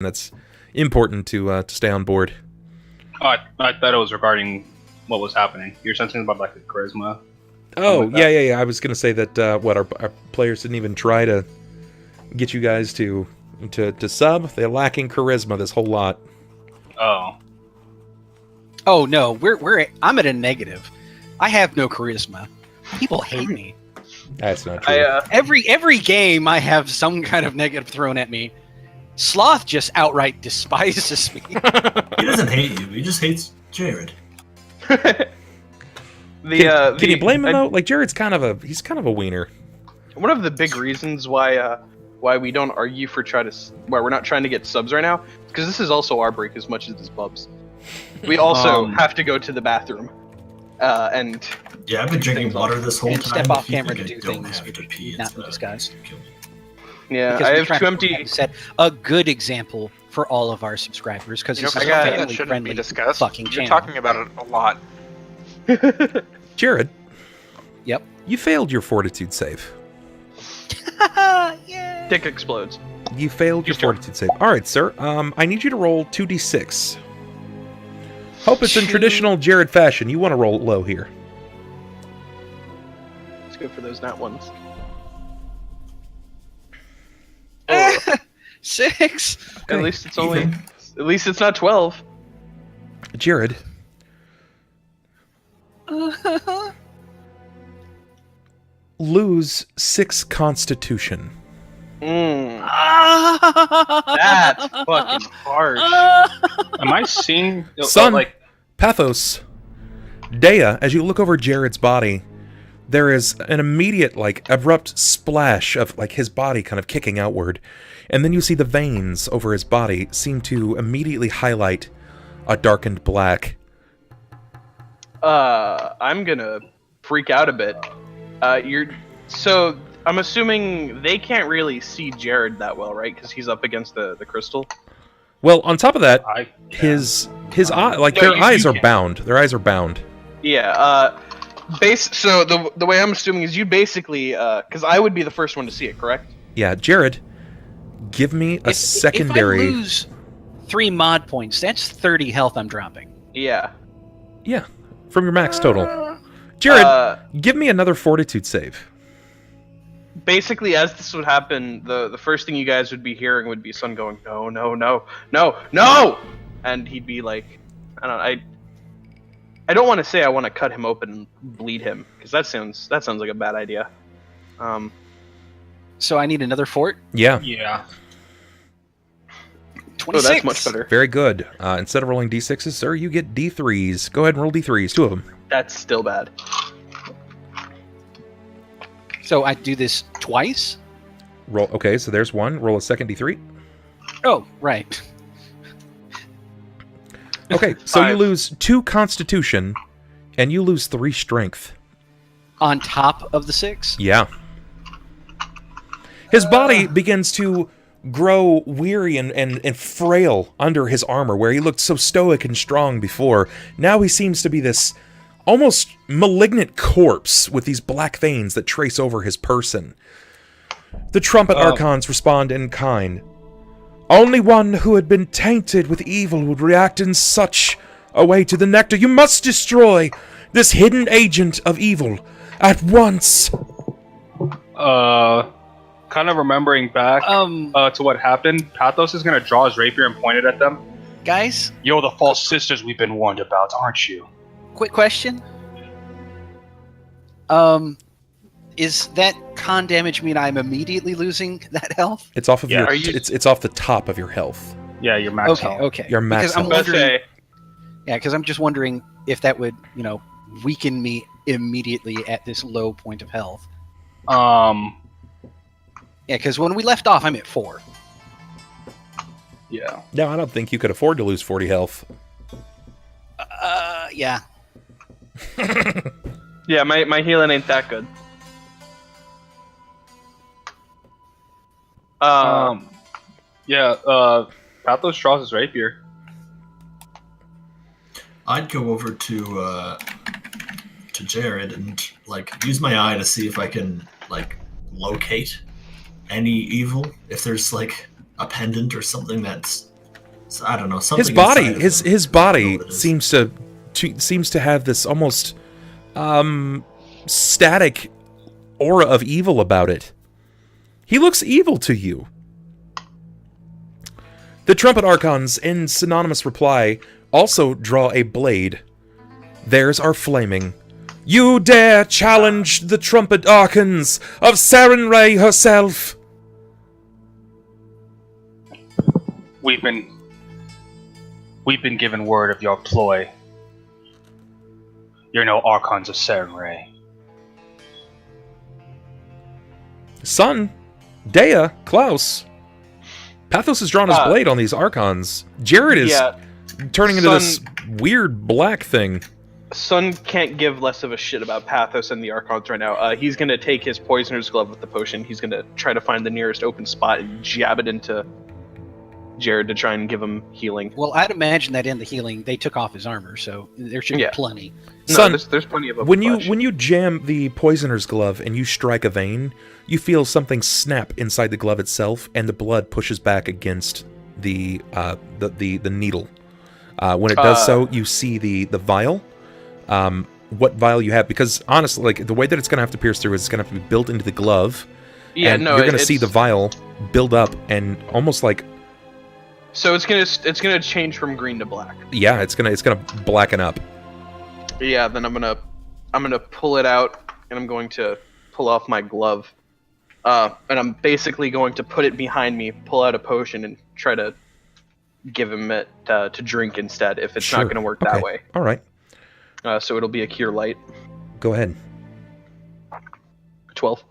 that's important to stay on board. Oh, I thought it was regarding what was happening. You're saying something about like the charisma. Oh, Like yeah. I was gonna say that our players didn't even try to get you guys to sub. They're lacking charisma this whole lot. Oh. Oh no, I'm at a negative. I have no charisma. People hate me. That's not true. Every game I have some kind of negative thrown at me. Sloth just outright despises me. He doesn't hate you. He just hates Jerrod. Can you blame him though? Like Jerrod's kind of a wiener. One of the big reasons why we don't argue for why we're not trying to get subs right now, because this is also our break as much as this Bubs. We also have to go to the bathroom, and yeah, I've been drinking water this whole time. Step off camera to do things, not in disguise. Yeah, because I have 2 empty. Set a good example for all of our subscribers because it's a family-friendly fucking channel. You're talking about it a lot. Jerrod. Yep. You failed your fortitude save. Yeah. Dick explodes. You failed your fortitude save. All right, sir. I need you to roll 2d6. Hope it's in traditional Jerrod fashion. You want to roll low here. Let's go for those nat ones. 6. Okay. At least it's only. At least it's not 12. Jerrod. Lose 6 constitution. That's fucking harsh. Am I seeing Sunn, Pathos, Deia, as you look over Jerrod's body, there is an immediate, abrupt splash of, his body kind of kicking outward. And then you see the veins over his body seem to immediately highlight a darkened black. I'm gonna freak out a bit. So I'm assuming they can't really see Jerrod that well, right? Because he's up against the crystal. Well, on top of that, his eye, their eyes are bound. Their eyes are bound. Yeah. So the way I'm assuming is you basically, because I would be the first one to see it, correct? Yeah, Jerrod, give me a secondary. If I lose 3 mod points, that's 30 health I'm dropping. Yeah. Yeah, from your max total. Jerrod, give me another fortitude save. Basically, as this would happen, the first thing you guys would be hearing would be Sunn going, no, no, no, no, no! And he'd be like, I don't want to say I want to cut him open and bleed him, because that sounds like a bad idea. So I need another fort? Yeah. Yeah. 26. Oh, that's much better. Very good. Instead of rolling d6s, sir, you get d3s. Go ahead and roll d3s, 2 of them. That's still bad. So I do this twice? Roll. Okay, so there's 1. Roll a second d3. Oh, right. Okay, so you lose 2 constitution, and you lose 3 strength. On top of the 6? Yeah. His body begins to grow weary and frail under his armor, where he looked so stoic and strong before. Now he seems to be this almost malignant corpse with these black veins that trace over his person. The trumpet archons respond in kind. Only one who had been tainted with evil would react in such a way to the nectar. You must destroy this hidden agent of evil at once. Kind of remembering back to what happened, Pathos is going to draw his rapier and point it at them. Guys? You're the false sisters we've been warned about, aren't you? Quick question. Is that con damage mean I'm immediately losing that health? It's off of your. It's off the top of your health. Yeah, your max health. Okay. Your max health. Yeah, because I'm just wondering if that would, weaken me immediately at this low point of health. Yeah, because when we left off, I'm at 4. Yeah. No, I don't think you could afford to lose 40 health. Yeah. Yeah, my healing ain't that good. Pathos draws his rapier. I'd go over to Jerrod and use my eye to see if I can locate any evil. If there's a pendant or something that's So, I don't know. Something His body, inside of his him. body I don't know what it is. seems to have this almost static aura of evil about it. He looks evil to you. The Trumpet Archons, in synonymous reply, also draw a blade. Theirs are flaming. You dare challenge the Trumpet Archons of Sarenrae herself? We've been given word of your ploy. You're no Archons of Sarenrae. Sunn, Deia, Klaus. Pathos has drawn his blade on these Archons. Jerrod is turning into this weird black thing. Sunn can't give less of a shit about Pathos and the Archons right now. He's going to take his Poisoner's Glove with the potion. He's going to try to find the nearest open spot and jab it into Jerrod to try and give him healing. Well, I'd imagine that in the healing, they took off his armor, so there should be plenty. No, Sunn, there's plenty of open when flesh. you jam the Poisoner's Glove and you strike a vein, you feel something snap inside the glove itself, and the blood pushes back against the needle. When it does so, you see the vial. What vial you have, because honestly, like, the way that it's going to have to pierce through is it's going to have to be built into the glove. Yeah, and no, you're going to see the vial build up and almost like. So it's gonna change from green to black. Yeah, it's gonna blacken up. Yeah, then I'm gonna pull it out and I'm going to pull off my glove. And I'm basically going to put it behind me, pull out a potion, and try to give him it to drink instead. If it's not going to work that way. All right. So it'll be a cure light. Go ahead. 12.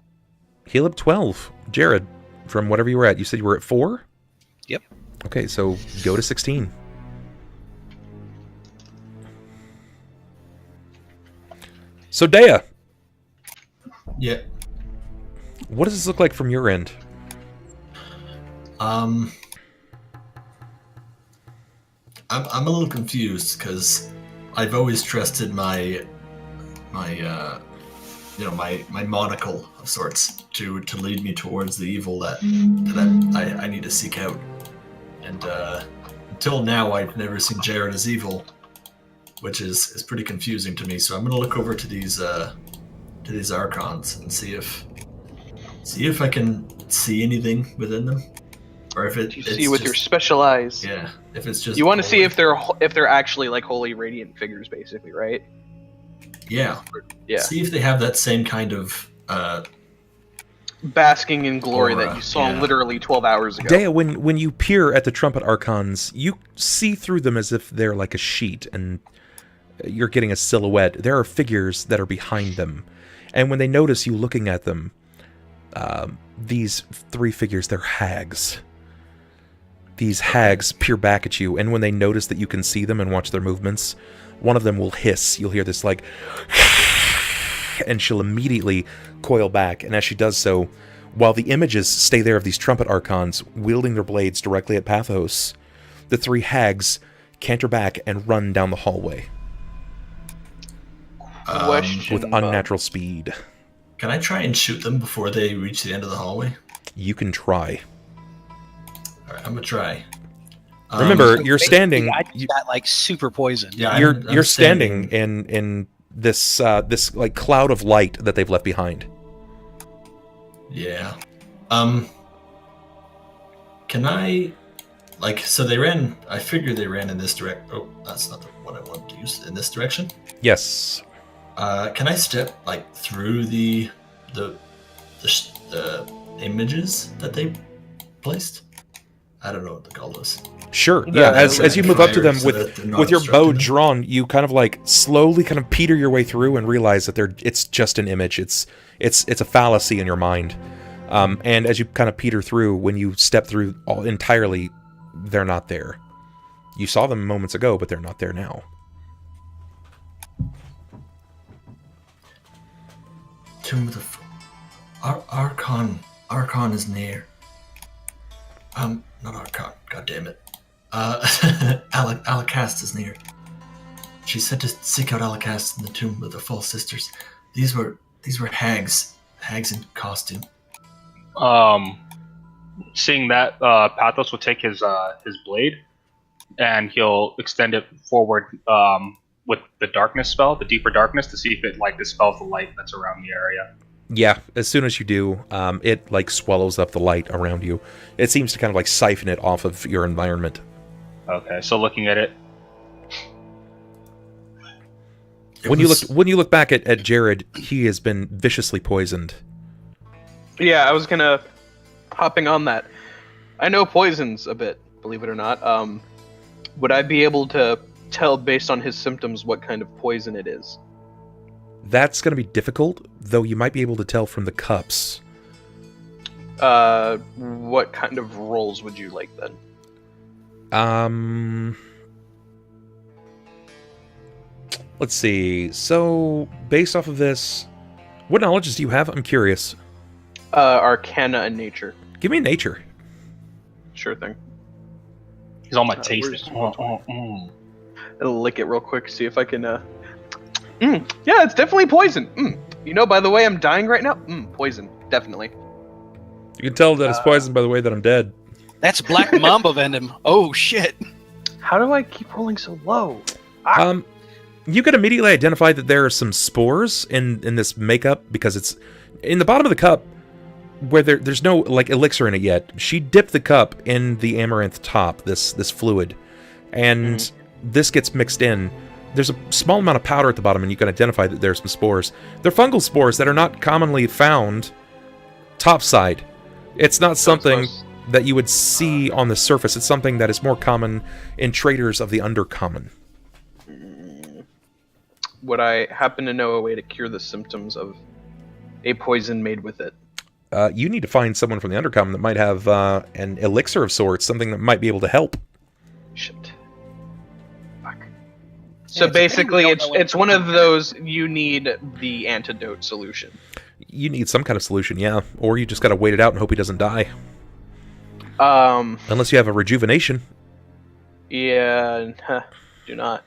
Heal up 12. Jerrod, from whatever you were at, you said you were at 4? Yep. Okay, so go to 16. So Deia. Yeah. What does this look like from your end? I'm a little confused because I've always trusted my monocle of sorts to lead me towards the evil that I need to seek out. And until now, I've never seen Jerrod as evil, which is pretty confusing to me. So I'm gonna look over to these Archons and see if I can see anything within them, or if You see with your special eyes. Yeah, if it's just You want to see if they're actually like holy radiant figures, basically, right? Yeah. Yeah. See if they have that same kind of basking in glory aura, that you saw literally 12 hours ago. Deia, when you peer at the Trumpet Archons, you see through them as if they're like a sheet, and you're getting a silhouette. There are figures that are behind them, and when they notice you looking at them, these 3 figures, they're hags. These hags peer back at you, and when they notice that you can see them and watch their movements, one of them will hiss. You'll hear this, like, and she'll immediately coil back, and as she does so, while the images stay there of these Trumpet Archons wielding their blades directly at Pathos, the 3 hags canter back and run down the hallway with unnatural speed. Can I try and shoot them before they reach the end of the hallway? You can try. Alright, I'm gonna try. Remember, you're standing. I just got like super poison. Yeah, You're standing in this this like cloud of light that they've left behind. Yeah. Can I, like, so they ran? I figured they ran in this direct. Oh, that's not what I wanted to use. In this direction. Yes. Can I step like through the images that they placed? I don't know what to call those. Sure. Yeah. As you move up to them so that they're not with your bow obstructing them. drawn, you kind of like slowly kind of peter your way through and realize that it's just an image. It's a fallacy in your mind. And as you kind of peter through, when you step through entirely, they're not there. You saw them moments ago, but they're not there now. Tomb of the Archon. Archon is near. Not Archon. God damn it. Alicast is near. She said to seek out Alicast in the tomb of the false sisters. These were hags. Hags in costume. Seeing that, Pathos will take his blade and he'll extend it forward with the darkness spell, the deeper darkness, to see if it like dispels the light that's around the area. Yeah, as soon as you do, it like swallows up the light around you. It seems to kind of like siphon it off of your environment. Okay, so looking at it, When you look back at Jerrod, he has been viciously poisoned. Yeah, I was gonna hopping on that. I know poisons a bit, believe it or not. Would I be able to tell based on his symptoms what kind of poison it is? That's going to be difficult, though you might be able to tell from the cups. What kind of rolls would you like then? Let's see. So, based off of this, what knowledges do you have? I'm curious. Arcana and nature. Give me nature. Sure thing. he's on my taste. I'll lick it real quick, see if I can, yeah, it's definitely poison. You know, by the way, I'm dying right now. Poison. Definitely. You can tell that it's poisoned by the way that I'm dead. That's Black Mamba Venom. Oh, shit. How do I keep rolling so low? You can immediately identify that there are some spores in this makeup, because it's in the bottom of the cup where there's no like elixir in it yet. She dipped the cup in the amaranth top, this fluid, and this gets mixed in. There's a small amount of powder at the bottom, and you can identify that there's some spores. They're fungal spores that are not commonly found topside. It's not something that you would see on the surface. It's something that is more common in traders of the undercommon. Would I happen to know a way to cure the symptoms of a poison made with it? You need to find someone from the undercommon that might have an elixir of sorts, something that might be able to help. Shit. Fuck. So basically, it's one of those, you need the antidote solution. You need some kind of solution, yeah. Or you just gotta wait it out and hope he doesn't die. Unless you have a rejuvenation. Yeah, do not.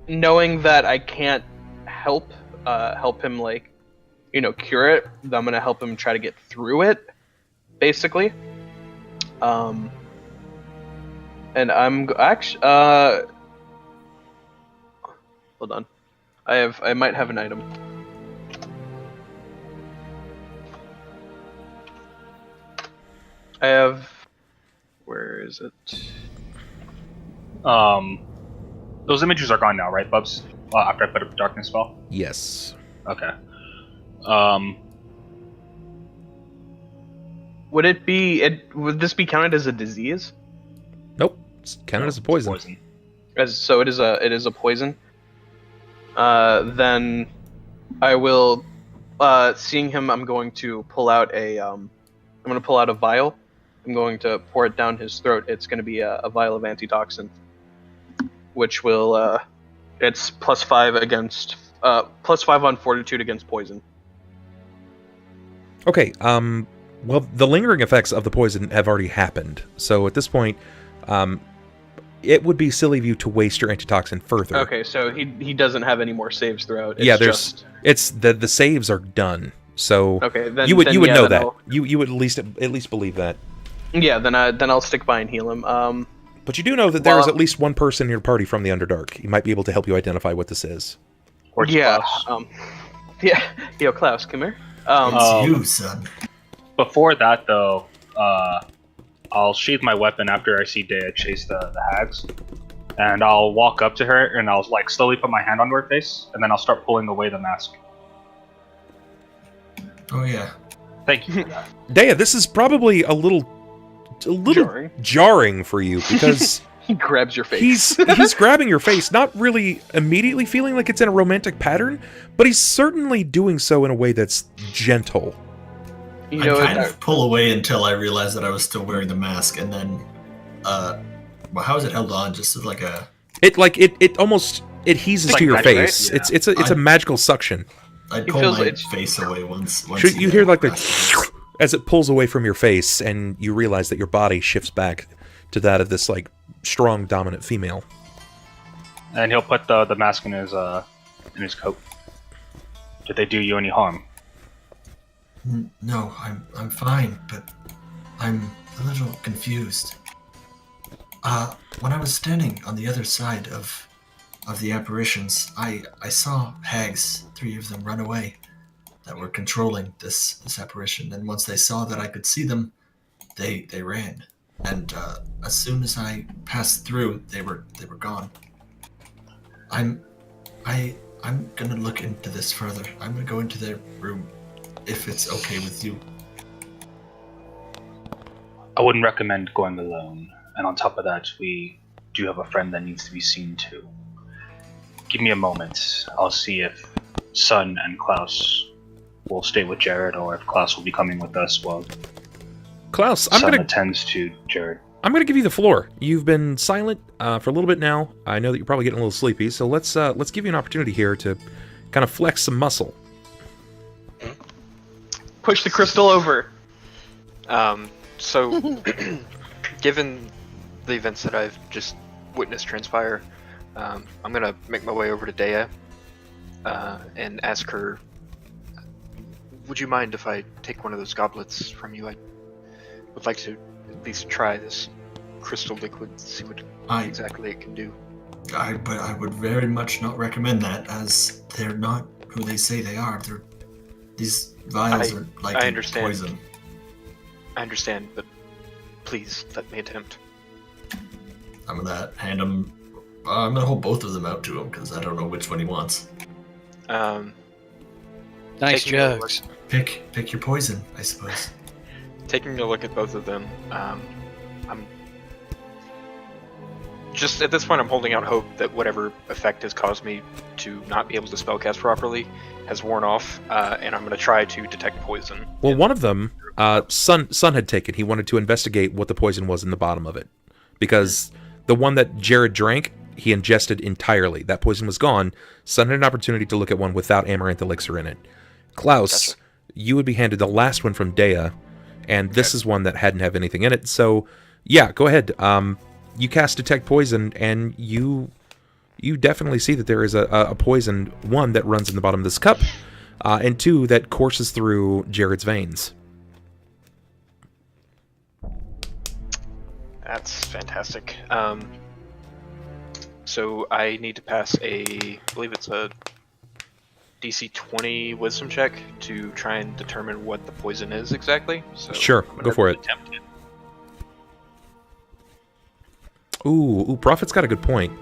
Knowing that I can't help him, like, you know, cure it, I'm gonna help him try to get through it, basically. And I'm actually, hold on, I might have an item. I have, where is it? Those images are gone now, right, Bubs? After I put up the darkness spell? Yes. Okay. Would this be counted as a disease? Nope. It's counted as a poison. So it is a poison. Then I will, seeing him, I'm going to pull out a vial. I'm going to pour it down his throat. It's going to be a vial of antitoxin, which will, it's +5 against, +5 on fortitude against poison. Okay, well, the lingering effects of the poison have already happened. So at this point, it would be silly of you to waste your antitoxin further. Okay, so he doesn't have any more saves throughout. It's the saves are done. So okay, then you would know that. I'll, You would at least believe that. Yeah, then I'll stick by and heal him. But you do know that there is at least one person in your party from the Underdark. He might be able to help you identify what this is. Or Klaus. Yo, Klaus, come here. It's you, son. Before that, though, I'll sheath my weapon after I see Deia chase the hags, and I'll walk up to her and I'll like slowly put my hand on her face, and then I'll start pulling away the mask. Oh yeah. Thank you for that. Deia, this is probably a little jarring for you, because he grabs your face. He's grabbing your face, not really immediately feeling like it's in a romantic pattern, but he's certainly doing so in a way that's gentle. I kind of pull away until I realize that I was still wearing the mask, and then, well, how is it held on? Just as like a... It almost adheses to your face. Right? Yeah. It's a magical suction. I pull my face away once you hear like the as it pulls away from your face, and you realize that your body shifts back to that of this like strong, dominant female. And he'll put the mask in his coat. Did they do you any harm? No, I'm fine, but I'm a little confused. When I was standing on the other side of the apparitions, I saw hags, 3 of them, run away that were controlling this apparition. And once they saw that I could see them, they ran. And as soon as I passed through, they were gone. I'm gonna look into this further. I'm gonna go into their room, if it's okay with you. I wouldn't recommend going alone. And on top of that, we do have a friend that needs to be seen too. Give me a moment. I'll see if Sunn and Klaus will stay with Jerrod, or if Klaus will be coming with us while Klaus, Sunn attends to Jerrod. I'm gonna give you the floor. You've been silent for a little bit now. I know that you're probably getting a little sleepy, so let's give you an opportunity here to kind of flex some muscle. Push the crystal over. So, given the events that I've just witnessed transpire, I'm gonna make my way over to Deia and ask her, would you mind if I take one of those goblets from you? I would like to at least try this crystal liquid, see what exactly it can do. But I would very much not recommend that, as they're not who they say they are. These vials are like poison. I understand, but please let me attempt. I'm gonna hand him. I'm gonna hold both of them out to him because I don't know which one he wants. Nice jokes. Pick your poison, I suppose. Taking a look at both of them, I'm just at this point I'm holding out hope that whatever effect has caused me to not be able to spellcast properly has worn off, and I'm going to try to detect poison. Well, one of them, Sunn had taken. He wanted to investigate what the poison was in the bottom of it, because the one that Jerrod drank, he ingested entirely. That poison was gone. Sunn had an opportunity to look at one without amaranth elixir in it. Klaus, you would be handed the last one from Deia, and this is one that hadn't have anything in it. So, yeah, go ahead. You cast Detect Poison, and you definitely see that there is a poison, 1, that runs in the bottom of this cup, and 2, that courses through Jerrod's veins. That's fantastic. So I need to pass I believe it's a DC 20 Wisdom check to try and determine what the poison is exactly. So sure, go for it. Attempt it. Ooh, Prophet's got a good point.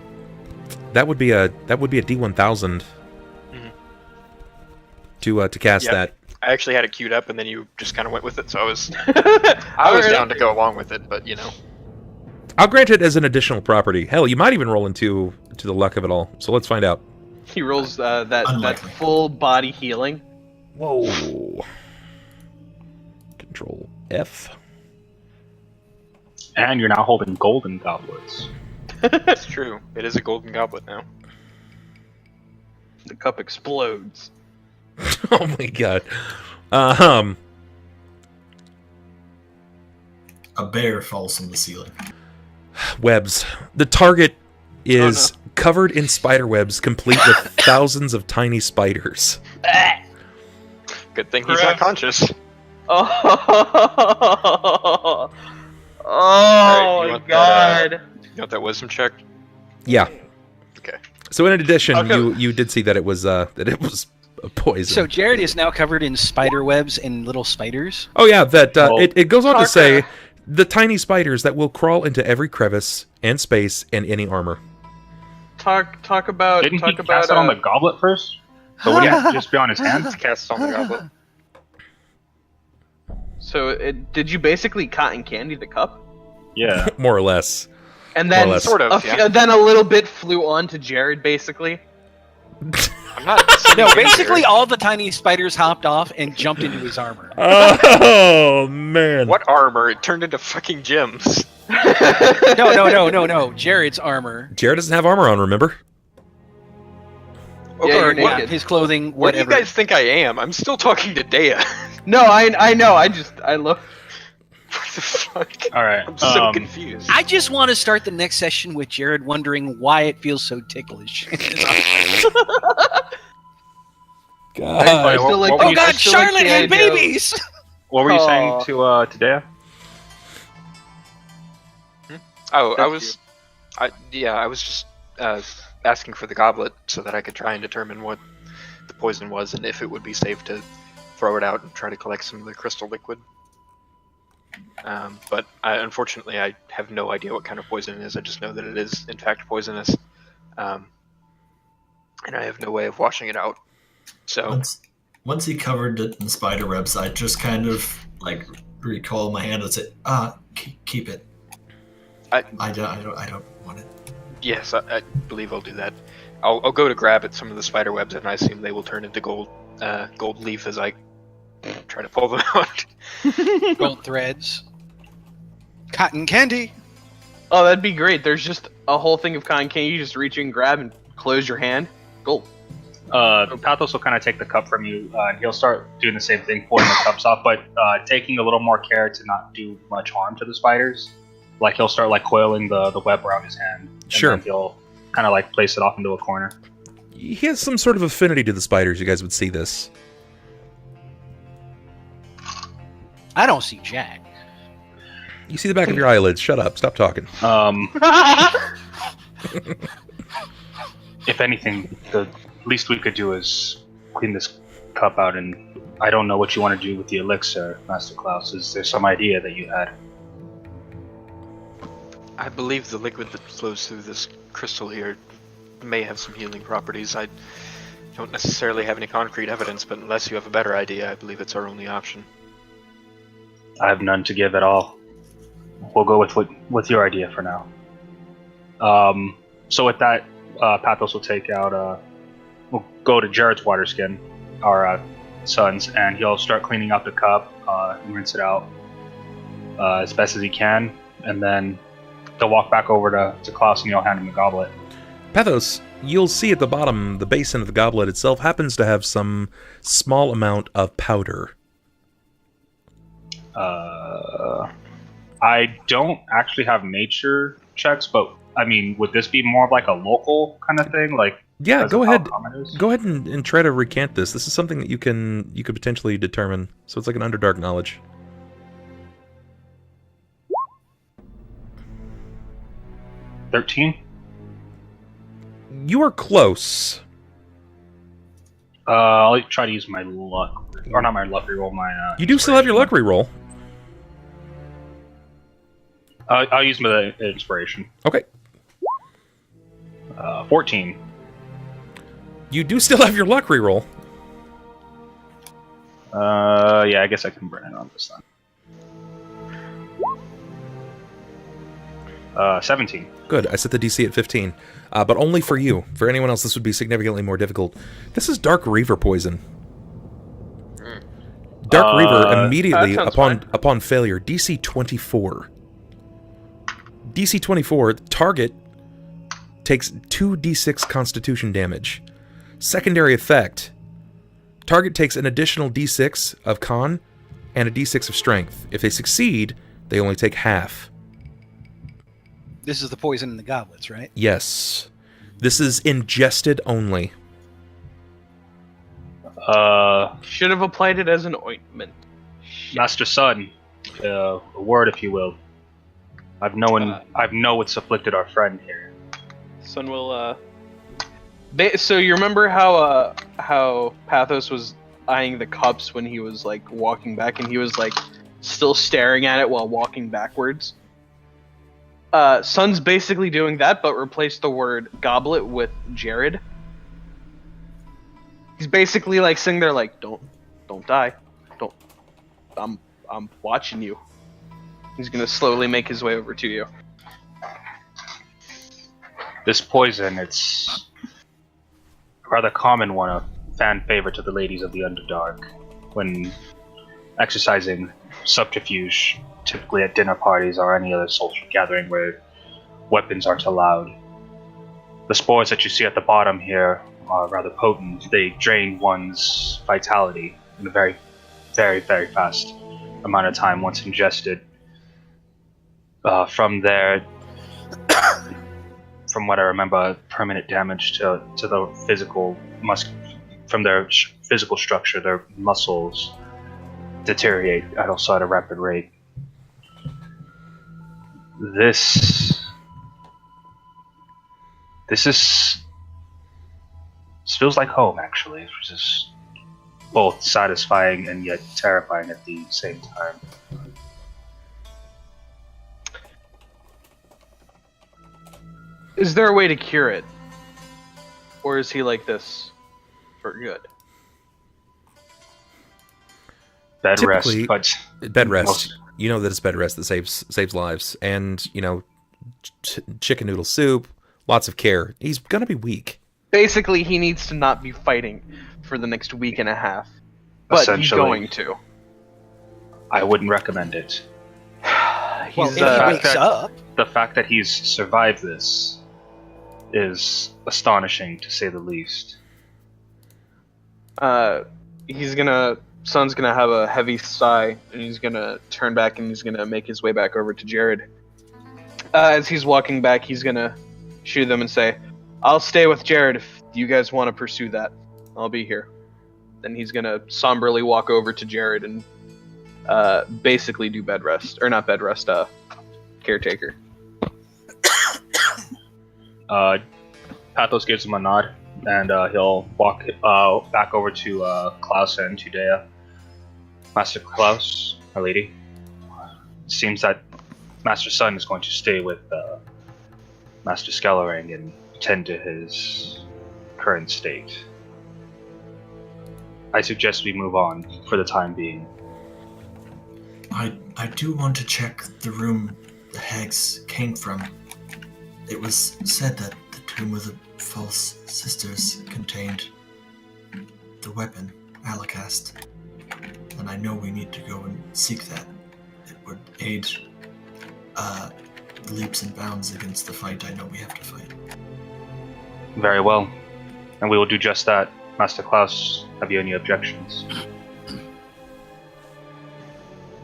That would be a D1000 to cast that. I actually had it queued up, and then you just kind of went with it, so I was I was down to go along with it, but you know. I'll grant it as an additional property. Hell, you might even roll into the luck of it all. So let's find out. He rolls that full body healing. Whoa. Control F. And you're now holding golden goblets. That's true. It is a golden goblet now. The cup explodes. Oh my god. A bear falls from the ceiling. Webs. The target is covered in spider webs, complete with thousands of tiny spiders. Good thing he's not conscious. Oh right, my god. You want that wisdom check? Yeah. Okay. So in addition, you did see that it was a poison. So Jerrod is now covered in spider webs and little spiders. Oh yeah, that it goes on to say the tiny spiders that will crawl into every crevice and space and any armor. Talk about. Didn't he cast it on the goblet first? So would he just be on his hands? Cast on the goblet. So did you basically cotton candy the cup? Yeah. More or less. And then sort of, then a little bit flew on to Jerrod, basically. I'm not. No, basically all the tiny spiders hopped off and jumped into his armor. Oh man! What armor? It turned into fucking gems. No. Jerrod's armor. Jerrod doesn't have armor on, remember? Yeah, you're Yeah, naked. his clothing, Where do whatever. you guys think I am? I'm still talking to Deia. No, I know. I look. What the fuck? All right. I'm so confused. I just want to start the next session with Jerrod wondering why it feels so ticklish. God. Anyway, still like- what were Oh you- god, still like Charlotte the had idea of- babies! What were you saying Aw. to Deia? Oh, That's I was just asking for the goblet so that I could try and determine what the poison was and if it would be safe to throw it out and try to collect some of the crystal liquid. But unfortunately, I have no idea what kind of poison it is. I just know that it is, in fact, poisonous. And I have no way of washing it out. So once he covered it in spider webs, I just kind of like recoil my hand and say, keep it. I don't want it. Yes, I believe I'll do that. I'll go to grab at some of the spider webs, and I assume they will turn into gold leaf as I try to pull them out. Gold threads. Cotton candy. Oh, that'd be great. There's just a whole thing of cotton candy. You just reach in, grab, and close your hand. Gold. Pathos will kind of take the cup from you, and he'll start doing the same thing, pulling the cups off, but taking a little more care to not do much harm to the spiders. Like, he'll start, like, coiling the web around his hand. And Sure. then he'll kind of, like, place it off into a corner. He has some sort of affinity to the spiders. You guys would see this. I don't see Jack. You see the back of your eyelids. Shut up. Stop talking. If anything, the least we could do is clean this cup out, and I don't know what you want to do with the elixir, Master Klaus. Is there some idea that you had? I believe the liquid that flows through this crystal here may have some healing properties. I don't necessarily have any concrete evidence, but unless you have a better idea, I believe it's our only option. I have none to give at all. We'll go with your idea for now. So with that, Pathos will take out. We'll go to Jerrod's water skin, our Sunn's, and he'll start cleaning out the cup, and rinse it out as best as he can, and then they'll walk back over to Klaus and he'll hand him the goblet. Pathos, you'll see at the bottom, the basin of the goblet itself happens to have some small amount of powder. I don't actually have nature checks, but I mean, would this be more of like a local kind of thing? Like, Yeah, as go of how ahead. common it is? Go ahead and try to recant this. This is something that you could potentially determine. So it's like an Underdark knowledge. $13. You are close. I'll try to use my luck, or not my luck reroll. My You do still have your luck reroll. I'll use my inspiration. Okay. 14. You do still have your luck reroll. Yeah, I guess I can burn it on this then. 17. Good. I set the DC at 15. But only for you. For anyone else, this would be significantly more difficult. This is Dark Reaver poison. Dark Reaver immediately that sounds upon failure. DC 24. DC 24. Target takes 2d6 Constitution damage. Secondary effect. Target takes an additional d6 of Con and a d6 of Strength. If they succeed, they only take half. This is the poison in the goblets, right? Yes. This is ingested only. Should have applied it as an ointment. Master Sunn, a word, if you will. I've know what's afflicted our friend here. Sunn will. So you remember how Pathos was eyeing the cups when he was like walking back, and he was like still staring at it while walking backwards. Sunn's basically doing that, but replaced the word goblet with Jerrod. He's basically like sitting there like, don't die, I'm watching you. He's gonna slowly make his way over to you. This poison, it's a rather common one, a fan favorite to the ladies of the Underdark when exercising subterfuge, typically at dinner parties or any other social gathering where weapons aren't allowed. The spores that you see at the bottom here are rather potent. They drain one's vitality in a very, very, very fast amount of time once ingested. From there, from what I remember, permanent damage to the physical from their physical structure. Their muscles deteriorate also at a rapid rate. This feels like home, actually, which is both satisfying and yet terrifying at the same time. Is there a way to cure it? Or is he like this for good? Bed rest, Typically, but Bed rest. most- You know that it's bed rest that saves lives, and you know, chicken noodle soup, lots of care. He's gonna be weak. Basically, he needs to not be fighting for the next week and a half. But he's Essentially. going to. I wouldn't recommend it. Well, He's, if he fact wakes that- up, The fact that he's survived this is astonishing, to say the least. Sunn's gonna have a heavy sigh, and he's gonna turn back and he's gonna make his way back over to Jerrod. As he's walking back, he's gonna shoot them and say, "I'll stay with Jerrod if you guys want to pursue that. I'll be here." Then he's gonna somberly walk over to Jerrod and basically do bed rest, or not bed rest, caretaker. Pathos gives him a nod, and he'll walk back over to Klaus and to Deia. Master Klaus, my lady, it seems that Master Sunn is going to stay with Master Skellerang and tend to his current state. I suggest we move on for the time being. I do want to check the room the hags came from. It was said that the tomb of the false sisters contained the weapon, Alakast. And I know we need to go and seek that. It would aid leaps and bounds against the fight I know we have to fight. Very well, and we will do just that. Master Klaus, have you any objections?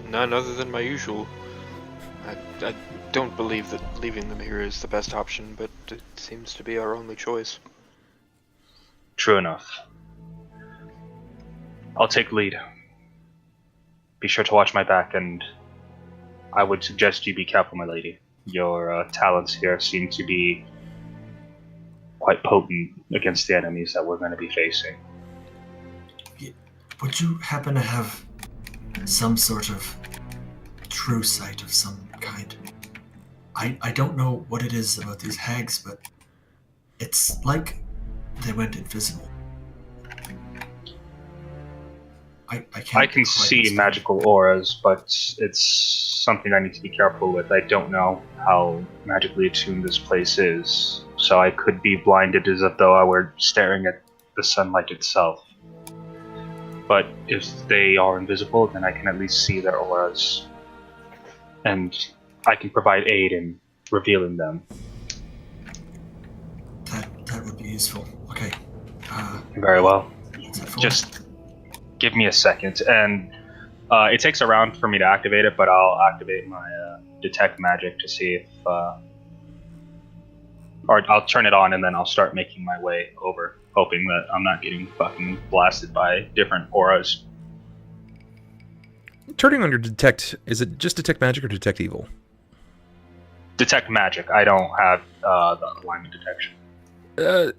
None other than my usual. I don't believe that leaving them here is the best option, but it seems to be our only choice. True enough. I'll take lead. Be sure to watch my back, and I would suggest you be careful, my lady. Your talents here seem to be quite potent against the enemies that we're going to be facing. Would you happen to have some sort of true sight of some kind? I don't know what it is about these hags, but it's like they went invisible. I can't I can quite see understand. magical auras, but it's something I need to be careful with. I don't know how magically attuned this place is, so I could be blinded as if though I were staring at the sunlight itself. But if they are invisible, then I can at least see their auras, and I can provide aid in revealing them. That would be useful. Okay. Very well. What's that for? Just give me a second, and it takes a round for me to activate it, but I'll activate my detect magic to see if, or I'll turn it on and then I'll start making my way over, hoping that I'm not getting fucking blasted by different auras. Turning on your detect, is it just detect magic or detect evil? Detect magic. I don't have the alignment detection.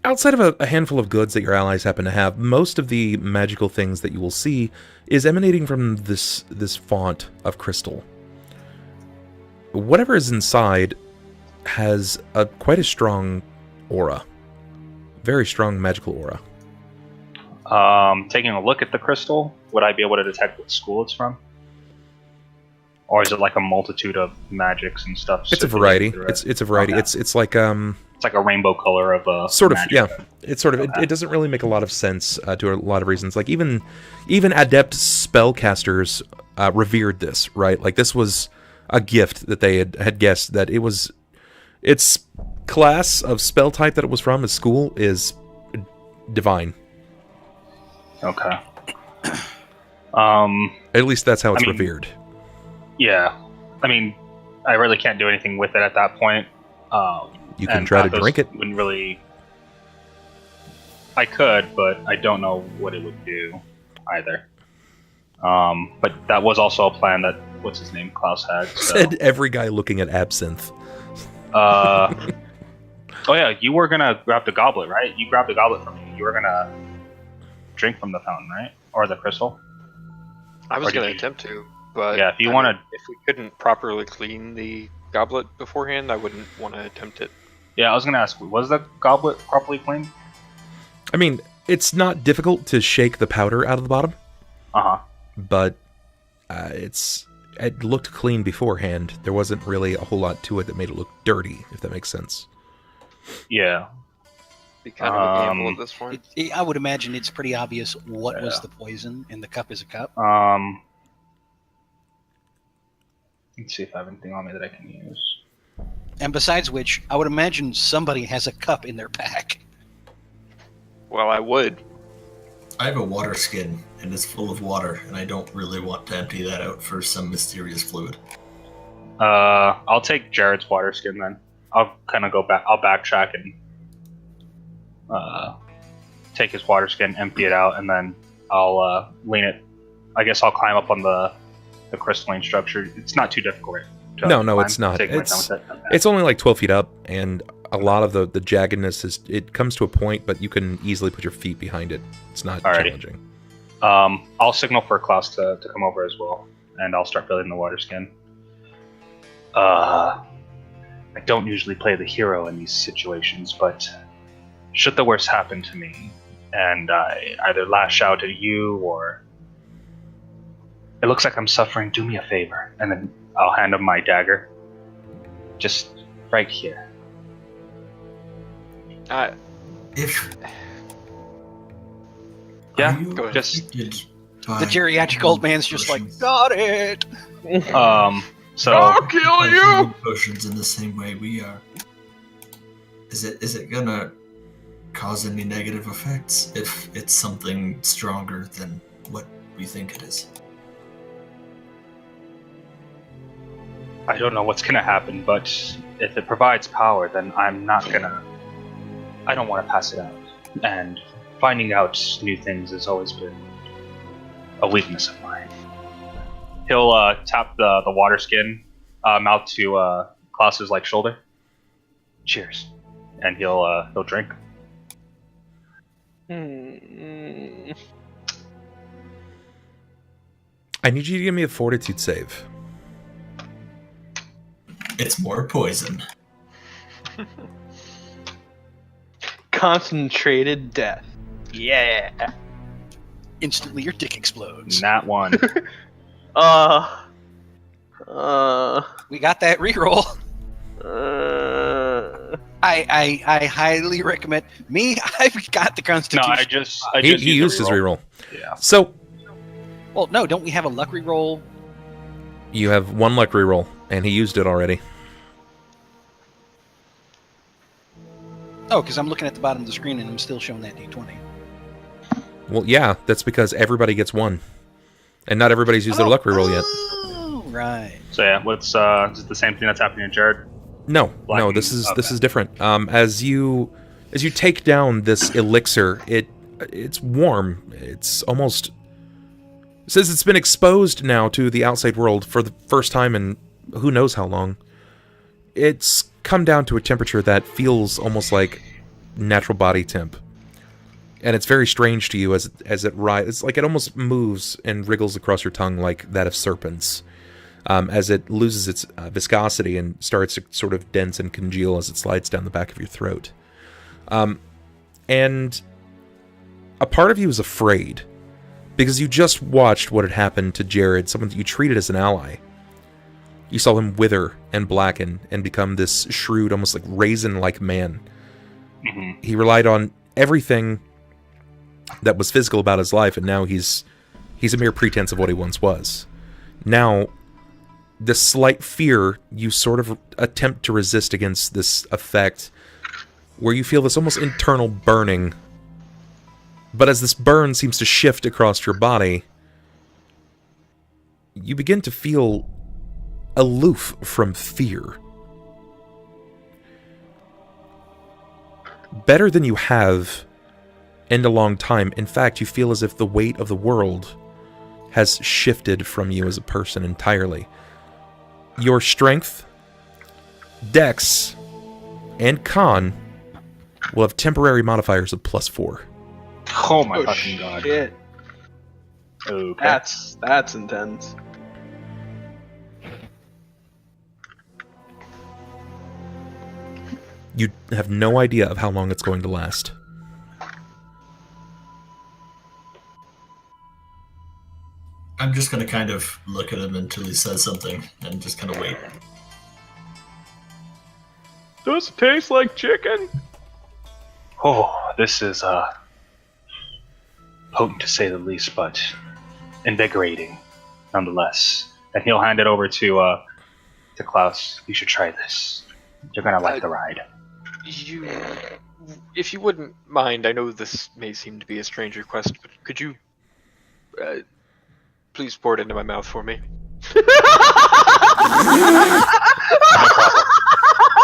Outside of a handful of goods that your allies happen to have, most of the magical things that you will see is emanating from this font of crystal. Whatever is inside has quite a strong aura. Very strong magical aura. Taking a look at the crystal, would I be able to detect what school it's from? Or is it like a multitude of magics and stuff? It's a variety. circulating through it? It's a variety. Okay. It's like It's like a rainbow color of sort of, magic. yeah. It's sort of it doesn't really make a lot of sense to a lot of reasons. Like even adept spellcasters revered this, right? Like this was a gift that they had guessed that it was. Its class of spell type that it was from, its school, is divine. Okay. At least that's how it's I mean, revered. Yeah. I mean, I really can't do anything with it at that point. You can and try to Pathos drink it. Wouldn't really. I could, but I don't know what it would do either. But that was also a plan that what's his name, Klaus had. So. Said every guy looking at absinthe. Oh yeah, you were gonna grab the goblet, right? You grabbed the goblet from me. You were gonna drink from the fountain, right? Or the crystal? I was going to attempt to, but yeah, if you wanted, if we couldn't properly clean the goblet beforehand, I wouldn't want to attempt it. yeah, I was gonna ask, was the goblet properly cleaned? I mean, it's not difficult to shake the powder out of the bottom, but it looked clean beforehand. There wasn't really a whole lot to it that made it look dirty, if that makes sense. Yeah. Be kind of a gamble at this point. I would imagine it's pretty obvious what was the poison, and the cup is a cup. Let's see if I have anything on me that I can use. And besides which, I would imagine somebody has a cup in their pack. Well, I would. I have a water skin, and it's full of water, and I don't really want to empty that out for some mysterious fluid. I'll take Jerrod's water skin then. I'll kind of go back. I'll backtrack and take his water skin, empty it out, and then I'll lean it. I guess I'll climb up on the crystalline structure. It's not too difficult. No, climb. it's not. Take my time with it. Okay. It's only like 12 feet up, and a lot of the jaggedness it comes to a point, but you can easily put your feet behind it. It's not challenging. I'll signal for Klaus to come over as well, and I'll start building the water skin. I don't usually play the hero in these situations, but should the worst happen to me, and I either lash out at you or it looks like I'm suffering, do me a favor, and then I'll hand him my dagger. Just right here. If Yeah, you go ahead. Just affected The by geriatric old man's just like, potions? got it! so I'll kill By you! healing potions in the same way we are. Is it gonna cause any negative effects if it's something stronger than what we think it is? I don't know what's gonna happen, but if it provides power, then I don't want to pass it out. And finding out new things has always been a weakness of mine. He'll tap the water skin mouth to Klaus's like shoulder. Cheers, and he'll drink. I need you to give me a fortitude save. It's more poison. Concentrated death. Yeah. Instantly your dick explodes. Nat 1. We got that reroll. I highly recommend. I've got the No, Constitution. He used his reroll. Yeah. So Well, no, don't we have a luck reroll? you have one luck reroll, and he used it already. Oh, because I'm looking at the bottom of the screen and I'm still showing that D20. Well, yeah, that's because everybody gets one, and not everybody's used their luck reroll yet. Oh, right. So yeah, what's is it the same thing that's happening to Jerrod? No, this is different. As you take down this elixir, it's warm. It's almost says it's been exposed now to the outside world for the first time in who knows how long. It's come down to a temperature that feels almost like natural body temp, and it's very strange to you as it rises. It's like it almost moves and wriggles across your tongue like that of serpents. As it loses its viscosity and starts to sort of dense and congeal as it slides down the back of your throat. And a part of you is afraid, because you just watched what had happened to Jerrod, someone that you treated as an ally. You saw him wither and blacken and become this shrewd, almost like raisin-like man. Mm-hmm. He relied on everything that was physical about his life, and now he's a mere pretense of what he once was. Now, this slight fear, you sort of attempt to resist against this effect, where you feel this almost internal burning. But as this burn seems to shift across your body, you begin to feel aloof from fear. Better than you have in a long time. In fact, you feel as if the weight of the world has shifted from you as a person entirely. Your strength, dex, and con will have temporary modifiers of +4. Oh my fucking god. Shit. Okay. That's intense. You have no idea of how long it's going to last. I'm just gonna kind of look at him until he says something and just kind of wait. Does it taste like chicken? Oh, this is potent to say the least, but invigorating nonetheless. And he'll hand it over to Klaus. You should try this. You're gonna like the ride. If you wouldn't mind, I know this may seem to be a strange request, but could you please pour it into my mouth for me? No problem.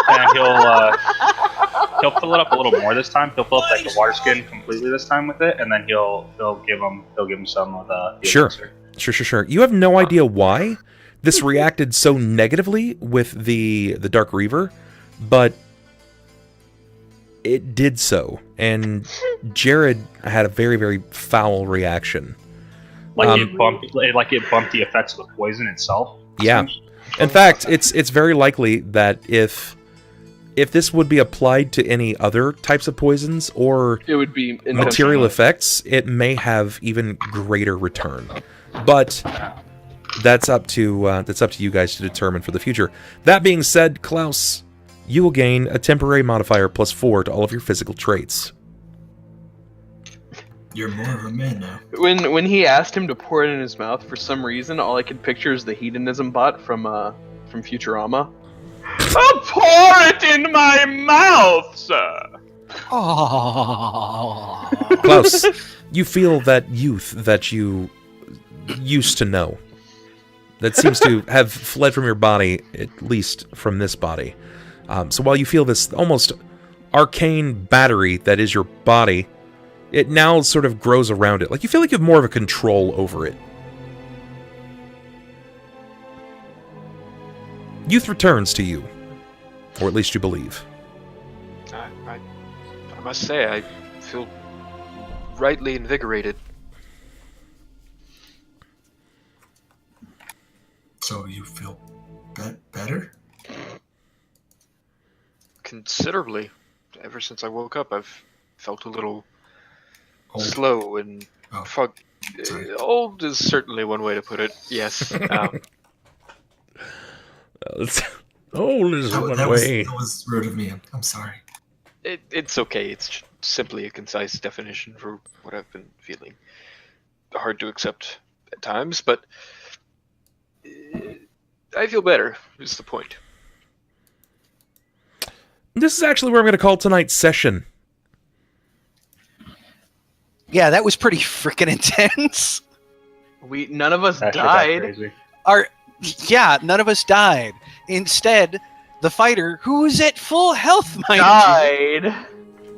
And he'll fill it up a little more this time. He'll fill up like the water skin completely this time with it, and then he'll give him some of the Sure. elixir. Sure. You have no idea why this reacted so negatively with the Dark Reaver, but it did so, and Jerrod had a very, very foul reaction. It bumped the effects of the poison itself. Yeah. In fact, it's very likely that if this would be applied to any other types of poisons or It would be material effects, it may have even greater return. But that's up to you guys to determine for the future. That being said, Klaus, you will gain a temporary modifier +4 to all of your physical traits. You're more of a man now. When he asked him to pour it in his mouth, for some reason, all I could picture is the hedonism bot from Futurama. Pour it in my mouth, sir. Oh. Klaus, you feel that youth that you used to know. That seems to have fled from your body, at least from this body. So while you feel this almost arcane battery that is your body, it now sort of grows around it. Like you feel like you have more of a control over it. Youth returns to you. Or at least you believe. I must say, I feel rightly invigorated. So you feel better? Considerably. Ever since I woke up, I've felt a little slow and fog. Old is certainly one way to put it. Yes. Old is one way. That was rude of me. I'm sorry. It's okay. It's simply a concise definition for what I've been feeling. Hard to accept at times, but I feel better, is the point. This is actually where I'm going to call tonight's session. Yeah, that was pretty freaking intense. None of us That's died. crazy. None of us died. Instead, the fighter, who is at full health, mind you, Died.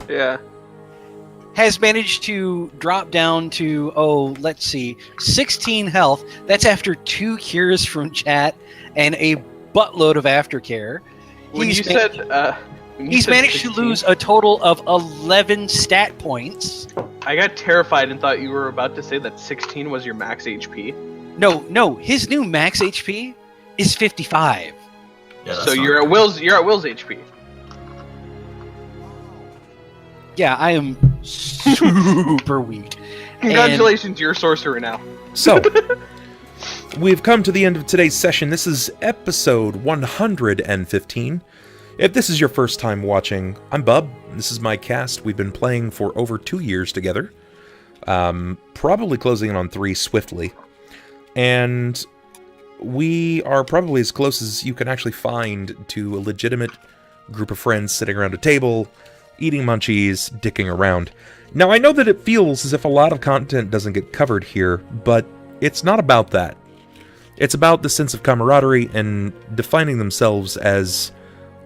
Yeah. has managed to drop down to, 16 health. That's after 2 cures from chat and a buttload of aftercare. He's managed to lose a total of 11 stat points. I got terrified and thought you were about to say that 16 was your max HP. No, his new max HP is 55. Yeah, So you're at Will's HP. Yeah, I am super weak. Congratulations, you're a sorcerer now. So, we've come to the end of today's session. This is episode 115. If this is your first time watching, I'm Bub. This is my cast. We've been playing for over 2 years together. Probably closing in on 3 swiftly. And we are probably as close as you can actually find to a legitimate group of friends sitting around a table, eating munchies, dicking around. Now, I know that it feels as if a lot of content doesn't get covered here, but it's not about that. It's about the sense of camaraderie and defining themselves as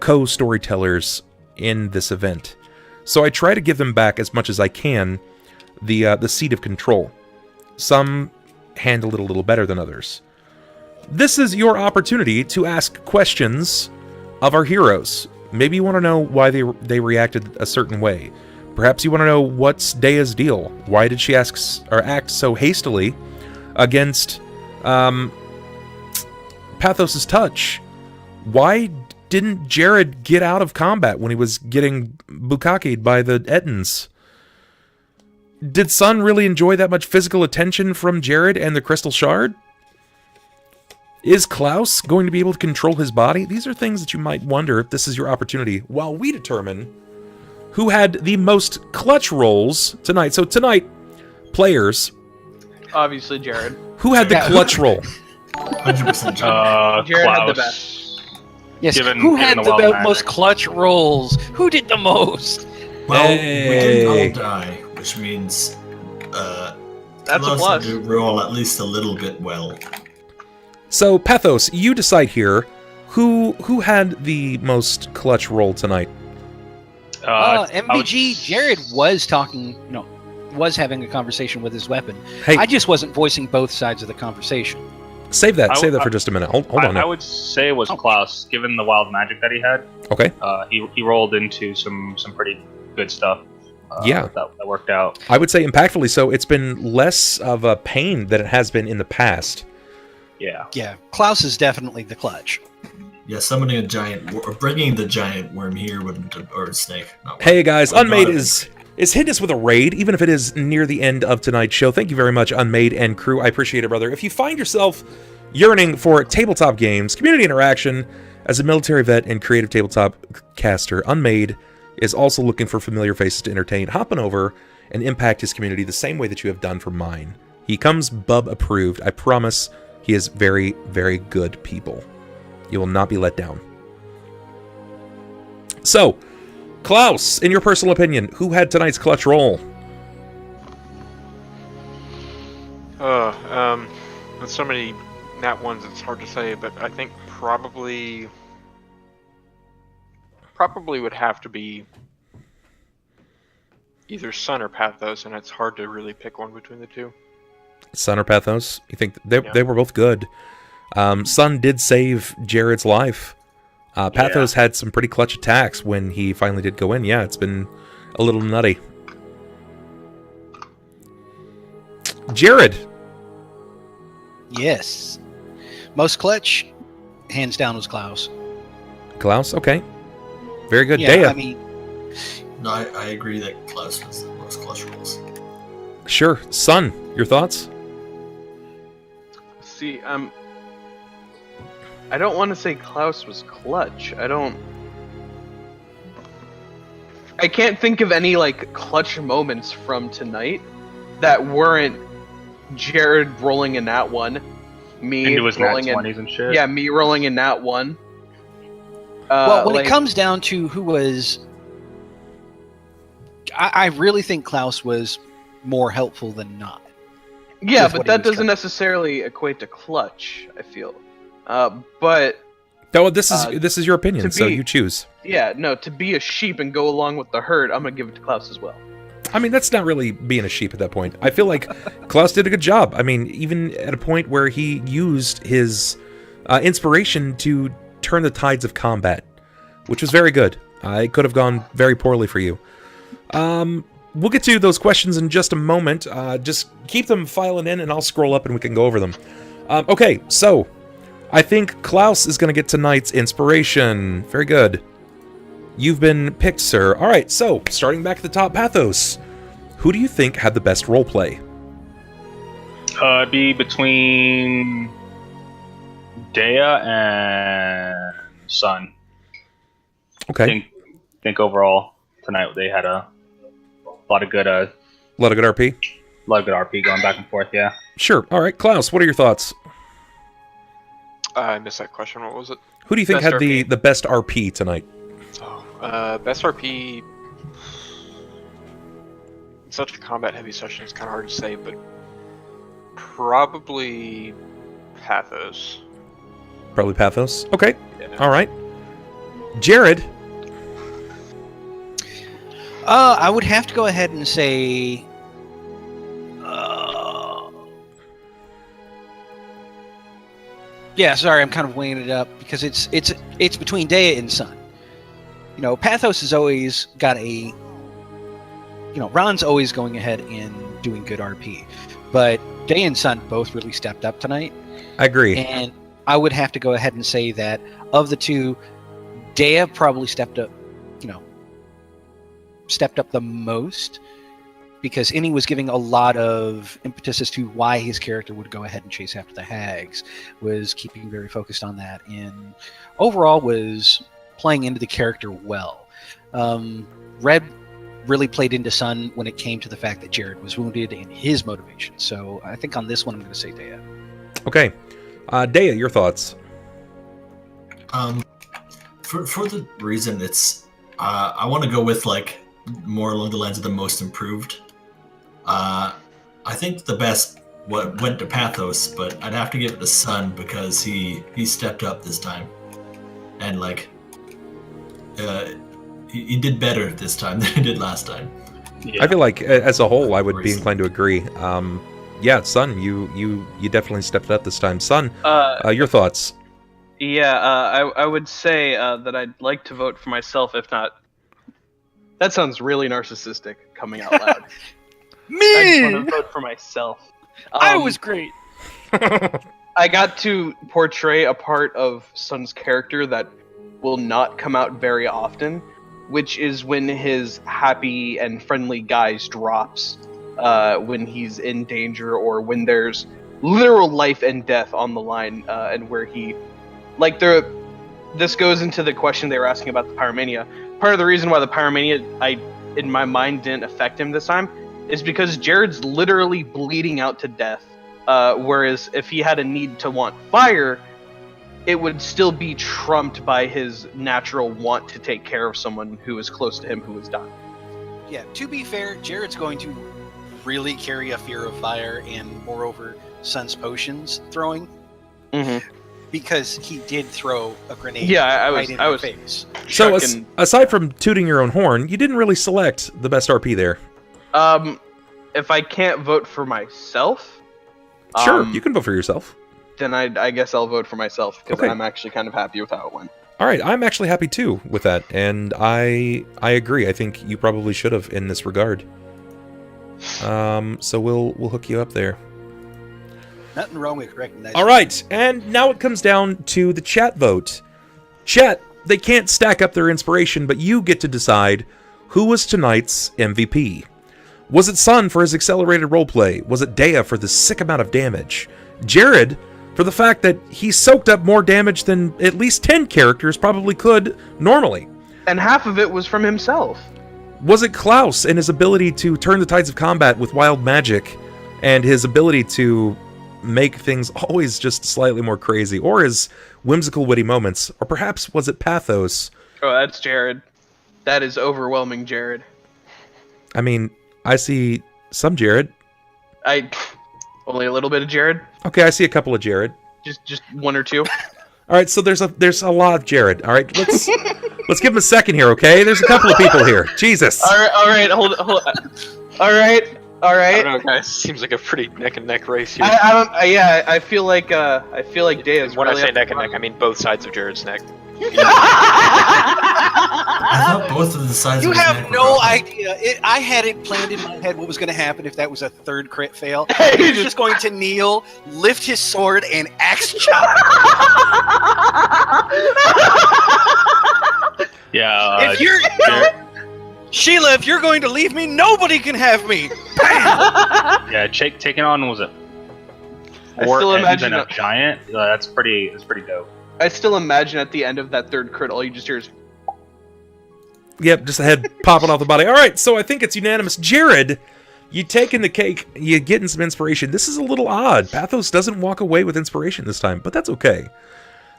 co-storytellers in this event. So I try to give them back as much as I can the seat of control. Some handled it a little better than others. This is your opportunity to ask questions of our heroes. Maybe you want to know why they reacted a certain way. Perhaps you want to know what's Deia's deal. Why did she act so hastily against Pathos' touch? Why didn't Jerrod get out of combat when he was getting bukakied by the Ettins? Did Sunn really enjoy that much physical attention from Jerrod and the Crystal Shard? Is Klaus going to be able to control his body? These are things that you might wonder if this is your opportunity while we determine who had the most clutch rolls tonight. So tonight, players, Obviously, Jerrod. who had the clutch roll? 100% Jerrod had the Klaus. best. Yes, Given- who given had the the wild magic. most clutch rolls? Who did the most? Well, we Hey. didn't all die, which means That's a Klaus plus. had to roll at least a little bit well. So, Pathos, you decide here who had the most clutch roll tonight. MVG, Jerrod was talking, was having a conversation with his weapon. Hey, I just wasn't voicing both sides of the conversation. save that I- for just a minute. Hold on I now. would say it was Oh. Klaus, given the wild magic that he had. Okay. He rolled into some pretty good stuff. Yeah. that worked out. I would say impactfully so. It's been less of a pain than it has been in the past. Yeah. Yeah, Klaus is definitely the clutch. Yeah, summoning a giant, or bringing the giant worm here wouldn't, or snake. Not worm. Hey guys, Would Unmade not- is hitting us with a raid, even if it is near the end of tonight's show. Thank you very much, Unmade and crew. I appreciate it, brother. If you find yourself yearning for tabletop games, community interaction, as a military vet and creative tabletop caster, Unmade is also looking for familiar faces to entertain. Hop on over and impact his community the same way that you have done for mine. He comes Bub approved. I promise he is very, very good people. You will not be let down. So, Klaus, in your personal opinion, who had tonight's clutch roll? With so many nat ones, it's hard to say, but I think probably would have to be either Sunn or Pathos, and it's hard to really pick one between the two. Sunn or Pathos? You think they Yeah. were both good? Sunn did save Jerrod's life. Pathos had some pretty clutch attacks when he finally did go in. Yeah, it's been a little nutty. Jerrod. Yes. Most clutch, hands down, was Klaus. Klaus, okay. Very good. Yeah, Deia. I mean, No, I agree that Klaus was the most clutch rolls. Sure. Sunn, your thoughts? See, I don't want to say Klaus was clutch. I can't think of any like clutch moments from tonight that weren't Jerrod rolling in that one, me Into his nat rolling in, 20s and shit. yeah, me rolling in that one. well, when like, it comes down to who was, I really think Klaus was more helpful than not. yeah, with but what he that was doesn't trying- necessarily equate to clutch. I feel, but Oh, this is your opinion, to so be- you choose. yeah, no, to be a sheep and go along with the herd, I'm gonna give it to Klaus as well. I mean, that's not really being a sheep at that point. I feel like Klaus did a good job. I mean, even at a point where he used his inspiration to turn the tides of combat, which was very good. It could have gone very poorly for you. We'll get to those questions in just a moment. Just keep them filing in, and I'll scroll up and we can go over them. Okay, so I think Klaus is going to get tonight's inspiration. Very good. You've been picked, sir. All right, so starting back at the top, Pathos. Who do you think had the best roleplay? It'd be between Deia and Sunn. Okay, Think overall tonight they had a lot of good lot of good RP. RP going back and forth. Yeah. Sure. All right, Klaus, what are your thoughts? I missed that question. What was it? Who do you think Best had the best RP tonight? Best RP. In such a combat-heavy session, it's kind of hard to say, but probably Pathos. Probably Pathos. Okay. Yeah. All right. Jerrod. I would have to go ahead and say, Yeah, sorry, I'm kind of weighing it up because it's between Deia and Sunn. You know, Pathos has always got a. You know, Ron's always going ahead and doing good RP, but Deia and Sunn both really stepped up tonight. I agree. And I would have to go ahead and say that of the two, Deia probably stepped up the most, because Innie was giving a lot of impetus as to why his character would go ahead and chase after the hags, was keeping very focused on that, and overall was playing into the character well. Red really played into Sunn when it came to the fact that Jerrod was wounded and his motivation. So I think on this one I'm going to say Deia. Okay. Deia, your thoughts? For the reason it's, I want to go with like more along the lines of the most improved. I think the best went to Pathos, but I'd have to give it to Sunn because he stepped up this time, and like he did better this time than he did last time. Yeah. I feel like as a whole, I would be inclined to agree. Yeah, Sunn, you definitely stepped up this time. Sunn, your thoughts? Yeah, I would say that I'd like to vote for myself, if not. That sounds really narcissistic coming out loud. Me! I just want to vote for myself. I was great. I got to portray a part of Sunn's character that will not come out very often, which is when his happy and friendly guise drops, when he's in danger or when there's literal life and death on the line, and where he, like, this goes into the question they were asking about the Pyromania. Part of the reason why the Pyromania, in my mind, didn't affect him this time is because Jerrod's literally bleeding out to death, whereas if he had a need to want fire, it would still be trumped by his natural want to take care of someone who is close to him who is dying. Yeah, to be fair, Jerrod's going to really carry a fear of fire and, moreover, Sunn's potions throwing. Mm-hmm. Because he did throw a grenade right in her face. So, aside from tooting your own horn, you didn't really select the best RP there. If I can't vote for myself... Sure, you can vote for yourself. Then I guess I'll vote for myself, because Okay. I'm actually kind of happy with how it went. All right, I'm actually happy too with that, and I agree. I think you probably should have in this regard. So we'll hook you up there. Nothing wrong with recognizing. All right, and now it comes down to the chat vote. Chat, they can't stack up their inspiration, but you get to decide who was tonight's MVP. Was it Sunn for his accelerated roleplay? Was it Deia for the sick amount of damage? Jerrod for the fact that he soaked up more damage than at least 10 characters probably could normally? And half of it was from himself. Was it Klaus and his ability to turn the tides of combat with wild magic and his ability to make things always just slightly more crazy, or his whimsical witty moments? Or perhaps was it Pathos? Oh, that's Jerrod. That is overwhelming Jerrod. I mean, I see some Jerrod. Only a little bit of Jerrod. Okay, I see a couple of Jerrod. Just one or two. All right, so there's a lot of Jerrod. All right, let's give him a second here, okay? There's a couple of people here. Jesus. All right, hold on. All right. I don't know, guys. Seems like a pretty neck and neck race here. I feel like Deia's When really I say neck and neck, I mean both sides of Jerrod's neck. I thought both of the sides You of his have neck were no broken. idea. I had it planned in my head what was going to happen if that was a third crit fail. He was just going to kneel, lift his sword, and axe chop. Yeah. If you're, Sheila, if you're going to leave me, nobody can have me. Bam! Yeah, taking on, was it I 4 still ends imagine and a giant? That's pretty dope. I still imagine at the end of that third crit, all you just hear is. Yep, just a head popping off the body. All right, so I think it's unanimous. Jerrod, you taking the cake, you getting some inspiration. This is a little odd. Pathos doesn't walk away with inspiration this time, but that's okay.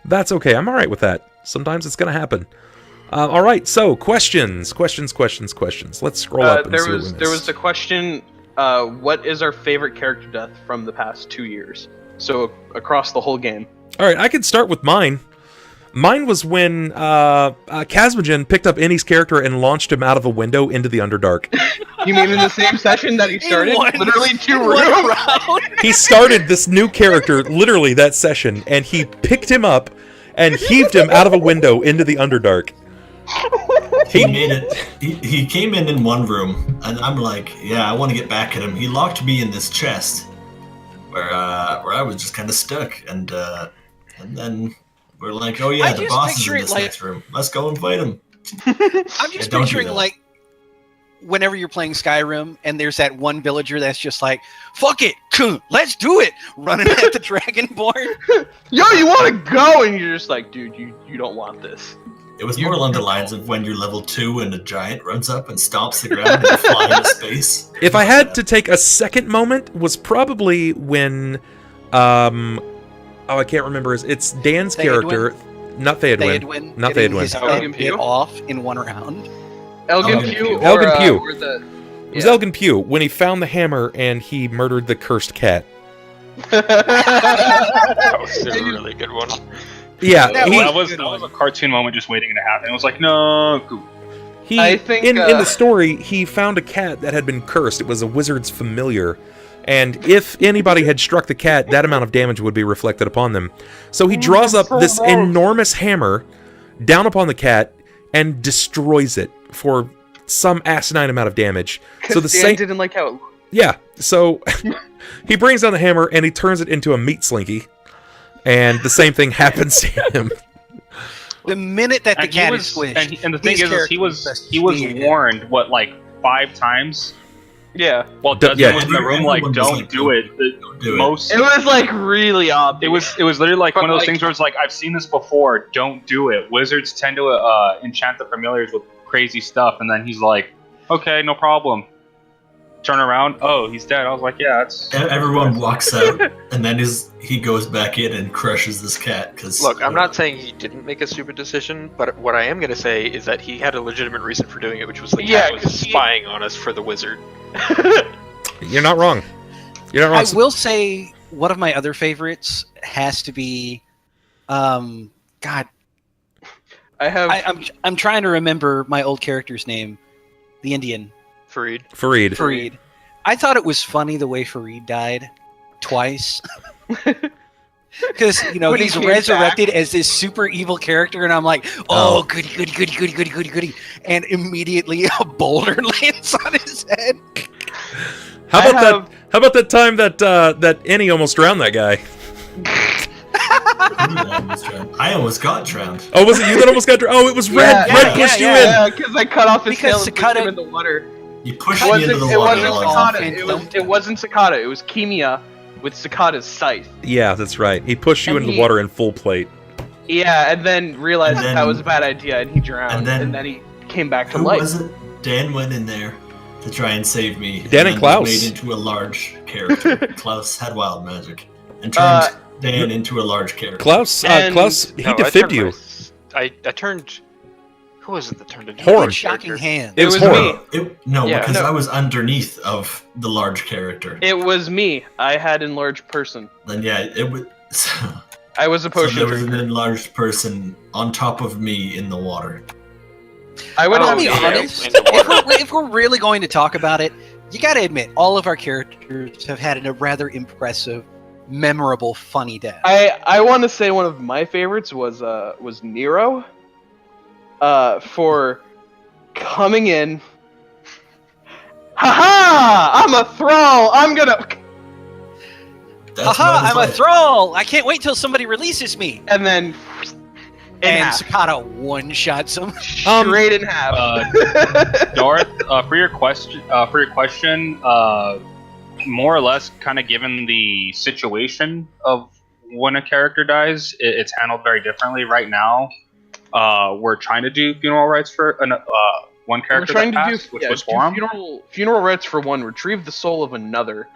That's okay. I'm all right with that. Sometimes it's going to happen. All right, so questions. Let's scroll up and see what we missed. There was the question, what is our favorite character death from the past 2 years? So across the whole game. All right, I can start with mine. Mine was when Kazmogen picked up Innie's character and launched him out of a window into the Underdark. You mean in the same session that he started? Literally 2 one rooms? round. He started this new character literally that session, and he picked him up and heaved him out of a window into the Underdark. He made it. He came in one room, and I'm like, yeah, I want to get back at him. He locked me in this chest, where I was just kind of stuck, and then we're like, oh yeah, I the just boss is picture in it this like- next room. Let's go and fight him. I'm just don't do picturing that. like whenever you're playing Skyrim and there's that one villager that's just like, fuck it, let's do it, running at the Dragonborn. Yo, you want to go? And you're just like, dude, you don't want this. It was more along the lines of when you're level 2 and a giant runs up and stomps the ground and you fly into space. If I had to take a second moment, was probably when, I can't remember. It's Dan's character, not Theodwin. Not getting Theodwin. his Elgin head Pugh? bit off in one round. Elgin Elgin Pugh. Pugh. Elgin Pugh. Or the, It was Elgin Pugh when he found the hammer and he murdered the cursed cat. That was a really good one. Yeah, That he, that was a cartoon moment just waiting to happen. It was like, no, Goop. he I think, in the story, he found a cat that had been cursed. It was a wizard's familiar. And if anybody had struck the cat, that amount of damage would be reflected upon them. So he draws up this enormous hammer down upon the cat and destroys it for some asinine amount of damage. So the Dan same, didn't like how it looked. yeah. So he brings down the hammer and he turns it into a meat slinky, and the same thing happens to him. The minute that the And cat is squished, and the thing his is he character he was being- warned what, like 5 times Yeah. while D- Desmond yeah. was in the room, like, Everyone was don't like, do it. Don't do it. Most It was like really obvious. it was literally like But, one of those like- things where it's like, I've seen this before, don't do it. Wizards tend to enchant the familiars with crazy stuff, and then he's like, okay, no problem. Turn around, oh, he's dead. I was like, yeah, that's Everyone walks out, and then he goes back in and crushes this cat. Cause Look, I'm not saying he didn't make a stupid decision, but what I am going to say is that he had a legitimate reason for doing it, which was the Yeah, cat was 'cause he- spying on us for the wizard. You're not wrong. You're not wrong. I will say one of my other favorites has to be, God, I have. I'm trying to remember my old character's name, the Indian Fareed. Fareed. Fareed. I thought it was funny the way Fareed died twice. Because, When he he's came resurrected as this super evil character, and I'm like, oh, goody. And immediately a boulder lands on his head. How about I that? have- How about that time that that Annie almost drowned that guy? I almost got drowned. Oh, was it you that almost got drowned? Oh, it was Red. Yeah, Red pushed you in. Yeah, because I cut off his Because tail and pushed Cicada- him in the water. You pushed It me into wasn't, the it water. wasn't Alex. Cicada. and It wasn't Cicada. It was Kimia with Cicada's scythe. Yeah, that's right. He pushed you And into the he- water in full plate. Yeah, and then realized And then- that was a bad idea, and he drowned. and then- he came back to Who life. was it? Dan went in there to try and save me. Dan and then Klaus. was made into a large character. Klaus had wild magic and turned Dan into a large character. Klaus, And- Klaus, he No, I defibbed turned you. I turned. Who was it that turned into Horum. a Shocking hand. It was was Horum. me. No, Yeah. because No. I was underneath of the large character. It was me. I had enlarged person. Then yeah, it was. So I was a potion there was an drinker. enlarged person on top of me in the water. I went I'll on be the yeah. honest. In the water. If we're really going to talk about it, you got to admit all of our characters have had a rather impressive, memorable, funny death. I want to say one of my favorites was Nero. For coming in. Haha! I'm a thrall. I'm gonna. That's Haha! not his I'm a life. thrall. I can't wait till somebody releases me. And then. In And half. Cicada one-shots him. Straight in half. Darth, for your question, more or less, kind of given the situation of when a character dies, it's handled very differently. Right now, we're trying to do funeral rites for one We're character trying that to passed, do, which was Forum. funeral rites for one, retrieve the soul of another,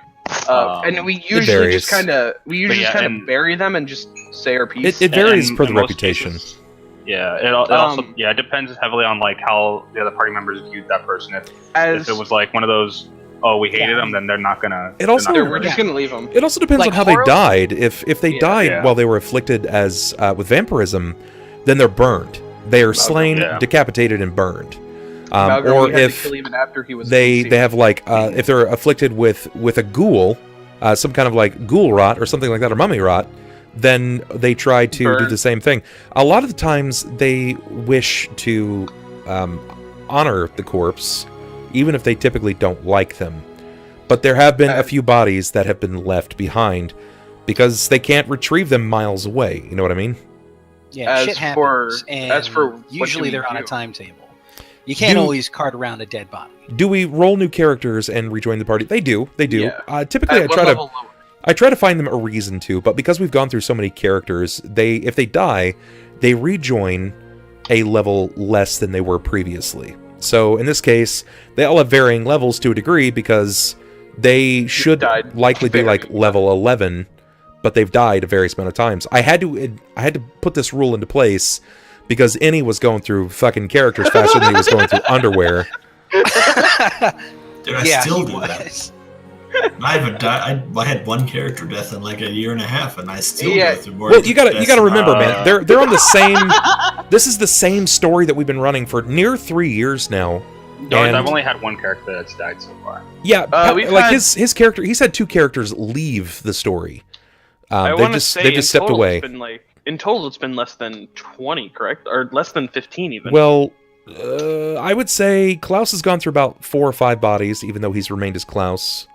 and we varies. usually just kind of and- bury them and just say our piece. It varies And per the in most reputation. cases- yeah, it also it depends heavily on like how the other party members viewed that person. If As it was like one of those, oh, we hated them, then they're not gonna. It also- they're we're not just gonna- gonna leave them. It also depends Like on how they horror- died. If they Yeah, died yeah. while they were afflicted as with vampirism, then they're burned. They are slain, yeah. decapitated, and burned. Malgrim, Or we had to if kill even after he was they conceived. have like if they're afflicted with a ghoul, some kind of like ghoul rot or something like that, or mummy rot, then they try to do Burn. the same thing. A lot of the times they wish to honor the corpse, even if they typically don't like them. But there have been a few bodies that have been left behind because they can't retrieve them miles away. You know what I mean? Yeah, As shit for- happens, and as for what usually do we they're on a do? timetable. You can't Do- always cart around a dead body. Do we roll new characters and rejoin the party? They do. They do. Yeah. Typically, At I what try to. level lower? I try to find them a reason to, but because we've gone through so many characters, if they die, they rejoin a level less than they were previously. So in this case, they all have varying levels to a degree because they should died likely be very like level 11, but they've died a various amount of times. I had to put this rule into place because Innie was going through fucking characters faster than he was going through underwear. Dude, I Yeah, still he do that. was. I haven't died. I had one character death in like a year and a half, and I still Yeah. go through more. Well, you gotta deaths remember, than- man. They're on the same. This is the same story that we've been running for near 3 years now. And- I've only had one character that's died so far. Yeah, we've like had- his character. He's had 2 characters leave the story. I They've want to just say they've just stepped away. In total, it's been less than 20, correct? Or less than 15 even. Well, I would say Klaus has gone through about 4 or 5 bodies, even though he's remained as Klaus.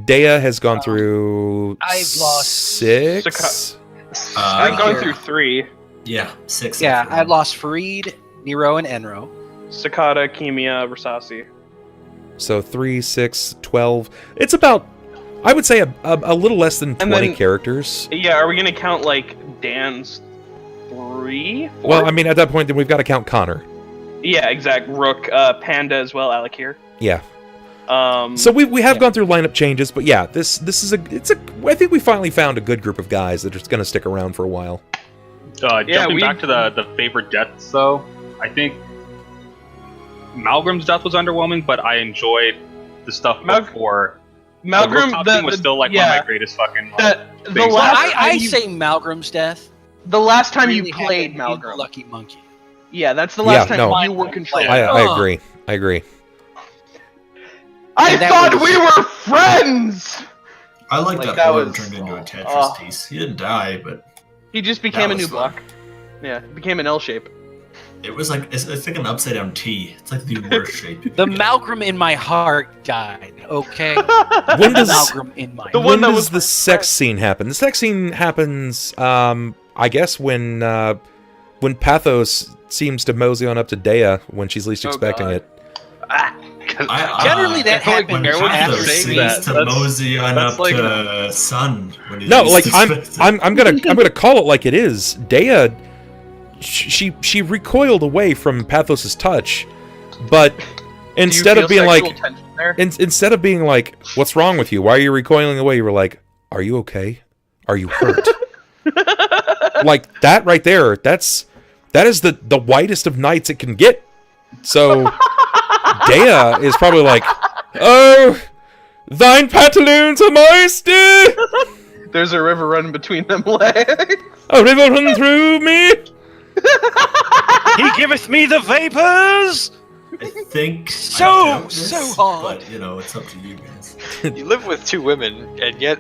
Deia has gone through I've lost 6. I've gone through 3. Yeah, 6. Yeah, I lost Fareed, Nero, and Enro. Cicada, Kimia, Rasasi. So 3, 6, 12. It's about, I would say, a little less than 20 then- characters. Yeah, are we gonna count like Dan's 3? 4? Well, I mean, at that point, then we've got to count Connor. Yeah, exact. Rook, Panda as well, Alakir. Yeah. Um, So we have gone through lineup changes, but yeah, this is I think we finally found a good group of guys that are just gonna stick around for a while. Jumping back to the favorite deaths, though, I think Malgrim's death was underwhelming, but I enjoyed the stuff before. Malgrim, the rooftop thing was still like one of my greatest fucking. the things. last I time you- say Malgrim's death. the last time really you played happened in Malgrim. Lucky Monkey. Yeah, that's the last Yeah, time no. you were controlling. I agree. I agree. I And that thought was- we were friends. I like Like, that that Orm was- turned into a Tetris oh. piece. He didn't die, but He just became a was new fun. block. Yeah, it became an L shape. it was like it's like an upside down T. It's like the worst shape. The Malgrim in my heart died. Okay. When The does Malgrim in my The heart. one when that does was the my sex friend. scene happen? The sex scene happens, I guess, when Pathos seems to mosey on up to Deia when she's least Oh, expecting God. it. Generally, that I feel like happens everyone after keeps saying seeing that. seems to That's- mosey on that's up like- to Sunn when he's No, least like expected. I'm gonna call it like it is. Deia, she recoiled away from Pathos's touch, but Do you instead feel of being sexual like, tension there? instead of being like, "What's wrong with you? Why are you recoiling away?" You were like, "Are you okay? Are you hurt?" Like that right there. That is the whitest of nights it can get. So Deia is probably like, "Oh, thine pantaloons are moist. There's a river running between them legs. A river run through me." He giveth me the vapors. I think So- I doubt this, so hard. But you know, it's up to you guys. You live with 2 women, and yet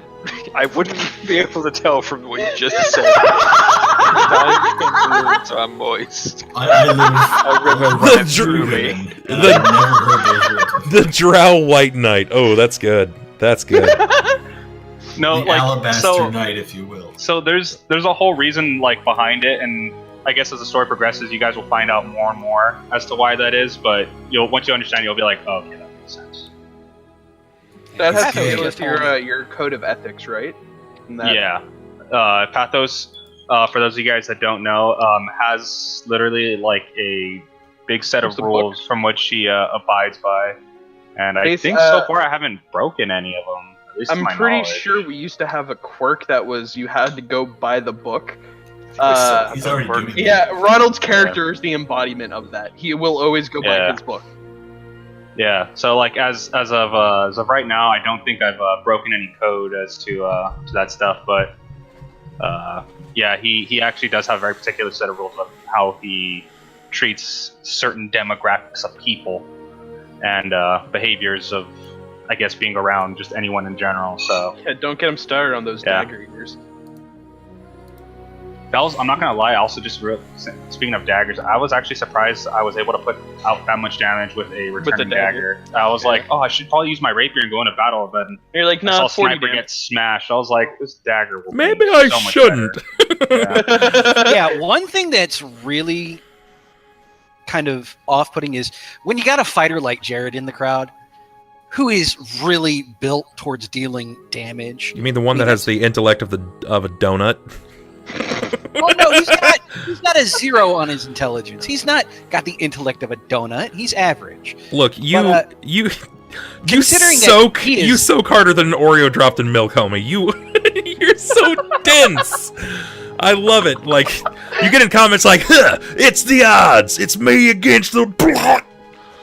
I wouldn't be able to tell from what you just said. Dying pantaloons are moist. I live A river The runs dr- through me. women, and I've never heard those words. The Drow White Knight. Oh, that's good. That's good. No, The like alabaster so. night, if you will. So there's a whole reason like behind it, and I guess as the story progresses, you guys will find out more and more as to why that is. But once you understand, you'll be like, oh, okay, that makes sense. That has to Okay. do with your code of ethics, right? And that- Yeah, Pathos. For those of you guys that don't know, has literally like a big set of Just a rules from which she abides by, and I think so far I haven't broken any of them. At least to I'm my pretty knowledge. sure we used to have a quirk that was you had to go by the book. He's already doing it. Yeah, Ronald's character is the embodiment of that. He will always go by Yeah. his book. Yeah. So like as of right now, I don't think I've broken any code as to that stuff, but Yeah, he actually does have a very particular set of rules of how he treats certain demographics of people and behaviors of, I guess, being around just anyone in general. So Yeah, don't get him started on those Yeah. dagger eaters. I'm not gonna lie. I also just speaking of daggers, I was actually surprised I was able to put out that much damage with a returning dagger. dagger. I was like, oh, I should probably use my rapier and go into battle. But You're like, I saw nah, 40 Sniper damage. get smashed. I was like, this dagger will Maybe be I so much shouldn't. better. Yeah. Yeah, one thing that's really kind of off-putting is when you got a fighter like Jerrod in the crowd, who is really built towards dealing damage. You mean the one that has the intellect of a donut? Oh no, he's got a 0 on his intelligence. He's not got the intellect of a donut. He's average. Look, you But, you considering that soak he is- you soak harder than an Oreo dropped in milk, homie. You're so dense. I love it. Like, you get in comments like, huh, it's the odds. It's me against the block.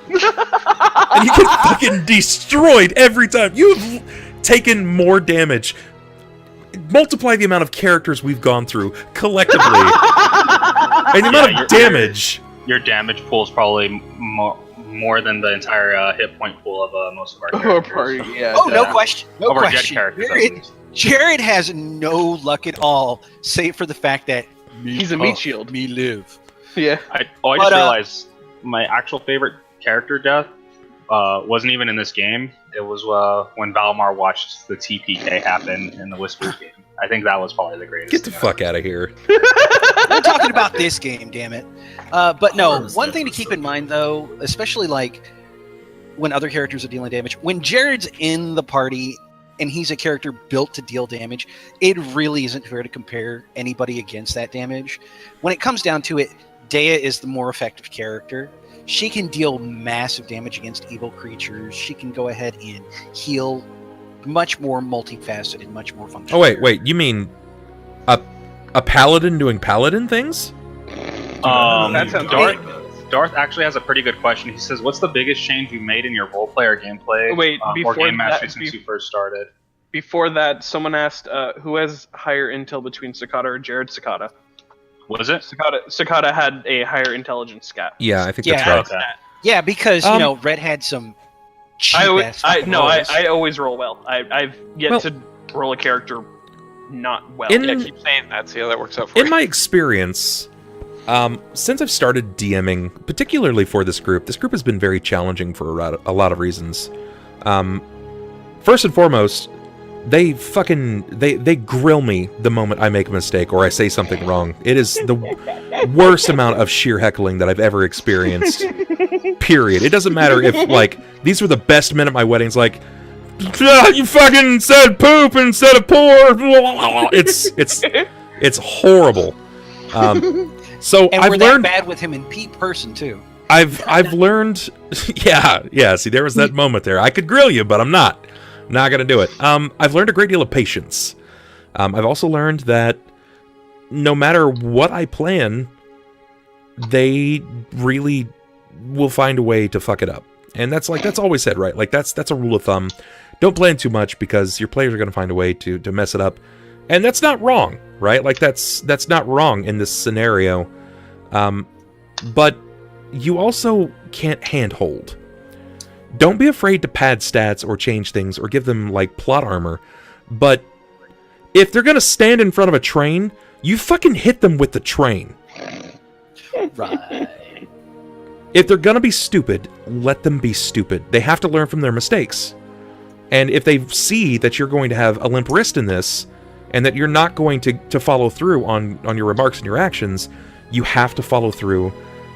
And you get fucking destroyed every time. You've taken more damage. Multiply the amount of characters we've gone through collectively. And the amount of damage. Your damage pool is probably more than the entire hit point pool of most of our Or characters. party, yeah. Oh, no question. No Of our dead question. characters, at Jerrod, least. Jerrod has no luck at all, save for the fact that He's a meat shield. Me live. Yeah. I just But, realized my actual favorite character death wasn't even in this game. It was when Valmar watched the TPK happen in the Whispers game. I think that was probably the greatest. Get the thing fuck out of here. We're talking about this game, damn it. But no, Horror's one death thing to was keep so in mind, though, especially like when other characters are dealing damage, when Jerrod's in the party and he's a character built to deal damage, it really isn't fair to compare anybody against that damage. When it comes down to it, Deia is the more effective character. She can deal massive damage against evil creatures. She can go ahead and heal, much more multifaceted, much more functional. Oh wait, you mean a paladin doing paladin things? That sounds Darth actually has a pretty good question. He says, "What's the biggest change you made in your roleplay or gameplay? Wait, or before game mastery that- since you first started?" Before that, someone asked, who has higher intel between Cicada or Jerrod? Cicada. Was it? Cicada had a higher intelligence stat. Yeah, I think Yeah. that's right. Okay. Yeah, because, Um, you know, Red had some cheap ass I fucking rolls. always roll well. I've yet Well- to roll a character not well. In- Yeah, keep saying that. See how that works out for you. In my experience, since I've started DMing, particularly for this group has been very challenging for a lot of reasons. First and foremost, they grill me the moment I make a mistake or I say something wrong. It is the worst amount of sheer heckling that I've ever experienced. Period. It doesn't matter if, like, these were the best men at my weddings, like, you fucking said poop instead of poor. It's horrible. So And I've we're learned. that bad with him in person, too. I've learned. Yeah. See, there was that moment there. I could grill you, but I'm not gonna do it. I've learned a great deal of patience. I've also learned that no matter what I plan, they really will find a way to fuck it up. And that's always said, right? Like that's a rule of thumb. Don't plan too much because your players are gonna find a way to mess it up. And that's not wrong, right? Like that's not wrong in this scenario. But you also can't handhold. Don't be afraid to pad stats or change things or give them, like, plot armor. But if they're gonna stand in front of a train, you fucking hit them with the train. Right. If they're gonna be stupid, let them be stupid. They have to learn from their mistakes. And if they see that you're going to have a limp wrist in this, and that you're not going to follow through on your remarks and your actions, you have to follow through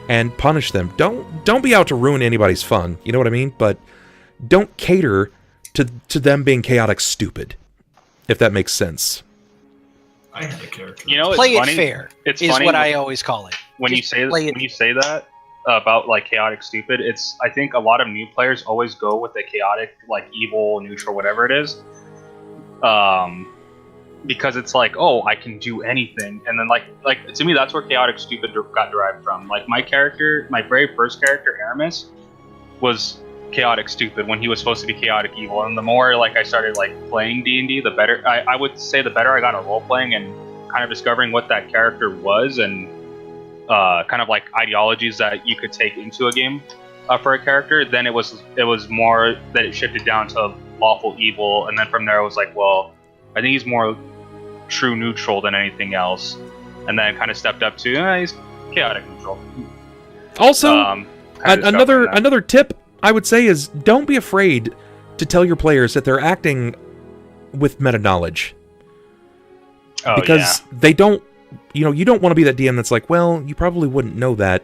and punish them. Don't be out to ruin anybody's fun, you know what I mean? But don't cater to them being chaotic stupid, if that makes sense. I had a character. You know, it's Play funny. it fair It's is funny what I always call it. when you Just say play it- when you say that about, like, chaotic stupid. It's, I think a lot of new players always go with the chaotic, like, evil, neutral, whatever it is. Because it's like, oh, I can do anything, and then like to me, that's where chaotic stupid got derived from. Like, my character, my very first character, Aramis, was chaotic stupid when he was supposed to be chaotic evil. And the more, like, I started, like, playing D&D, the better I would say the better I got at role playing and kind of discovering what that character was and kind of like ideologies that you could take into a game for a character, then it was more that it shifted down to lawful evil, and then from there it was like, well, I think he's more true neutral than anything else, and then it kind of stepped up to he's chaotic neutral. Also, another tip I would say is don't be afraid to tell your players that they're acting with meta knowledge. Because they don't, you don't want to be that DM that's like, well, you probably wouldn't know that,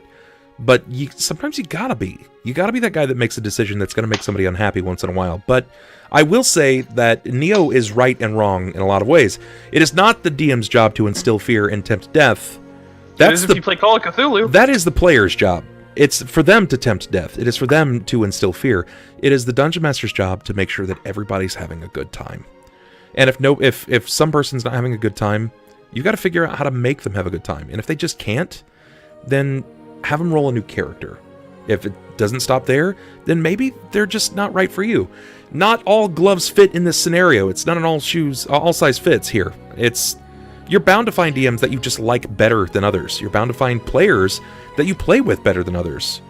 but sometimes you gotta be. You gotta be that guy that makes a decision that's gonna make somebody unhappy once in a while. But I will say that Neo is right and wrong in a lot of ways. It is not the DM's job to instill fear and tempt death. That's if you play Call of Cthulhu. That is the player's job. It's for them to tempt death. It is for them to instill fear. It is the Dungeon Master's job to make sure that everybody's having a good time. And if some person's not having a good time, you've got to figure out how to make them have a good time. And if they just can't, then have them roll a new character. If it doesn't stop there, then maybe they're just not right for you. Not all gloves fit in this scenario. It's not an all size fits here. You're bound to find DMs that you just like better than others. You're bound to find players that you play with better than others.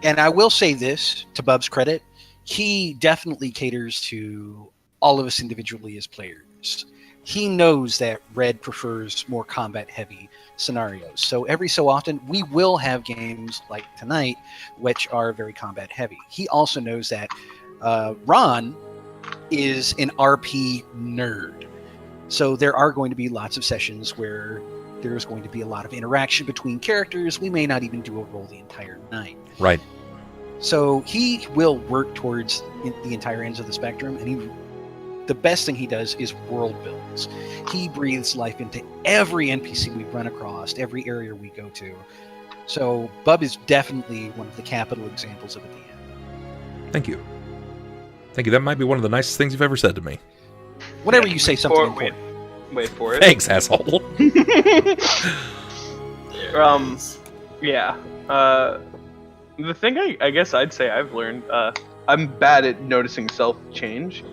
And I will say this, to Bub's credit, he definitely caters to all of us individually as players. He knows that Red prefers more combat-heavy scenarios. So every so often, we will have games like tonight, which are very combat-heavy. He also knows that Ron is an RP nerd. So there are going to be lots of sessions where there's going to be a lot of interaction between characters. We may not even do a roll the entire night. Right. So he will work towards the entire ends of the spectrum, and the best thing he does is world builds. He breathes life into every NPC we run across, every area we go to. So Bub is definitely one of the capital examples of a DM. Thank you. Thank you. That might be one of the nicest things you've ever said to me. Whenever you say something important. Wait for it. Thanks, asshole. Yeah. The thing I guess I'd say I've learned, I'm bad at noticing self-change.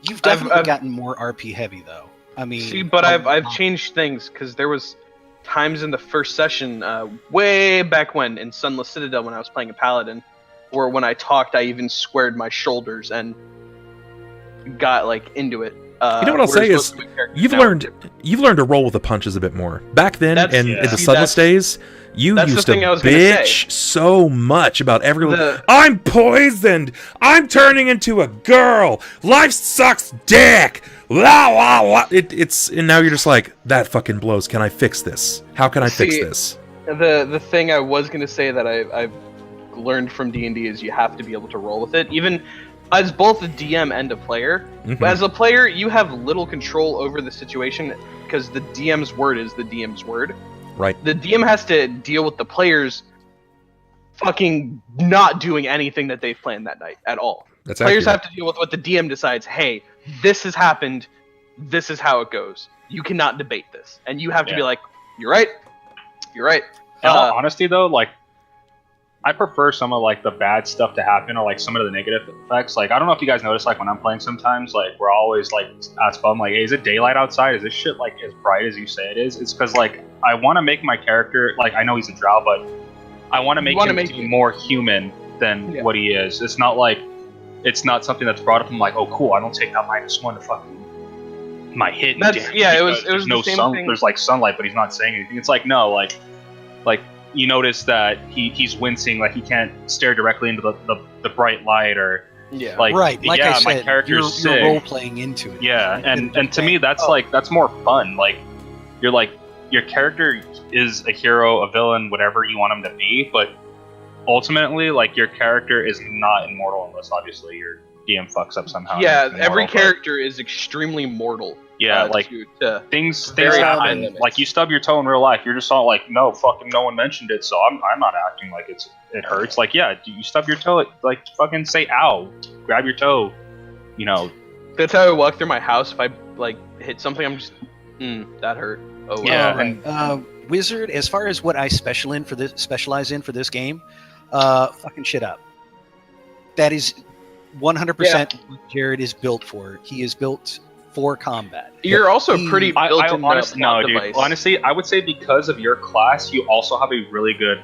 You've definitely gotten more RP heavy, though. I mean, see, but I've changed things because there was times in the first session, way back when in Sunless Citadel when I was playing a paladin, where when I talked, I even squared my shoulders and got like into it. You know what I'll say is you've learned to roll with the punches a bit more. Back then, in the Sunless days, you used to bitch so much about everyone. I'm poisoned. I'm turning into a girl. Life sucks dick. La, la, la. And now you're just like, that fucking blows. Can I fix this? How can I fix this? The thing I was gonna say that I've learned from D&D is you have to be able to roll with it, even as both a DM and a player. Mm-hmm. As a player, you have little control over the situation because the DM's word is the DM's word. Right. The DM has to deal with the players fucking not doing anything that they've planned that night at all. That's players accurate. have to deal with what the DM decides. Hey, this has happened. This is how it goes. You cannot debate this, and you have to be like, "You're right. You're right." In all honesty, though, like, I prefer some of like the bad stuff to happen, or like some of the negative effects. Like, I don't know if you guys notice, like when I'm playing sometimes, like we're always like ask Bum, like, hey, is it daylight outside? Is this shit like as bright as you say it is? It's because like I want to make my character, like, I know he's a drow, but I want to make him be more human than what he is. It's not like, it's not something that's brought up. I'm like, oh cool, I don't take that -1 to fucking my hit. It was no the same sun. thing. There's like sunlight, but he's not saying anything. It's like, no, like you notice that he's wincing, like he can't stare directly into the bright light, or like, right, like I said, my character's sick. You're role playing into it. Yeah, and to me that's that's more fun. Like, you're like, your character is a hero, a villain, whatever you want him to be, but ultimately, like, your character is not immortal unless obviously your DM fucks up somehow. Yeah, every character is extremely mortal. Yeah, like things happen. Like, you stub your toe in real life, you're just all like, no, fucking no one mentioned it, so I'm not acting like it hurts. Like, yeah, you stub your toe, like fucking say ow, grab your toe, you know. That's how I walk through my house. If I like hit something, I'm just that hurt. Oh yeah. And Wizard, as far as what I specialize in for this game, fucking shit up. That is 100% what Jerrod is built for. He is built for combat. You're also pretty I built-in honestly, no, dude. device. Honestly, I would say because of your class, you also have a really good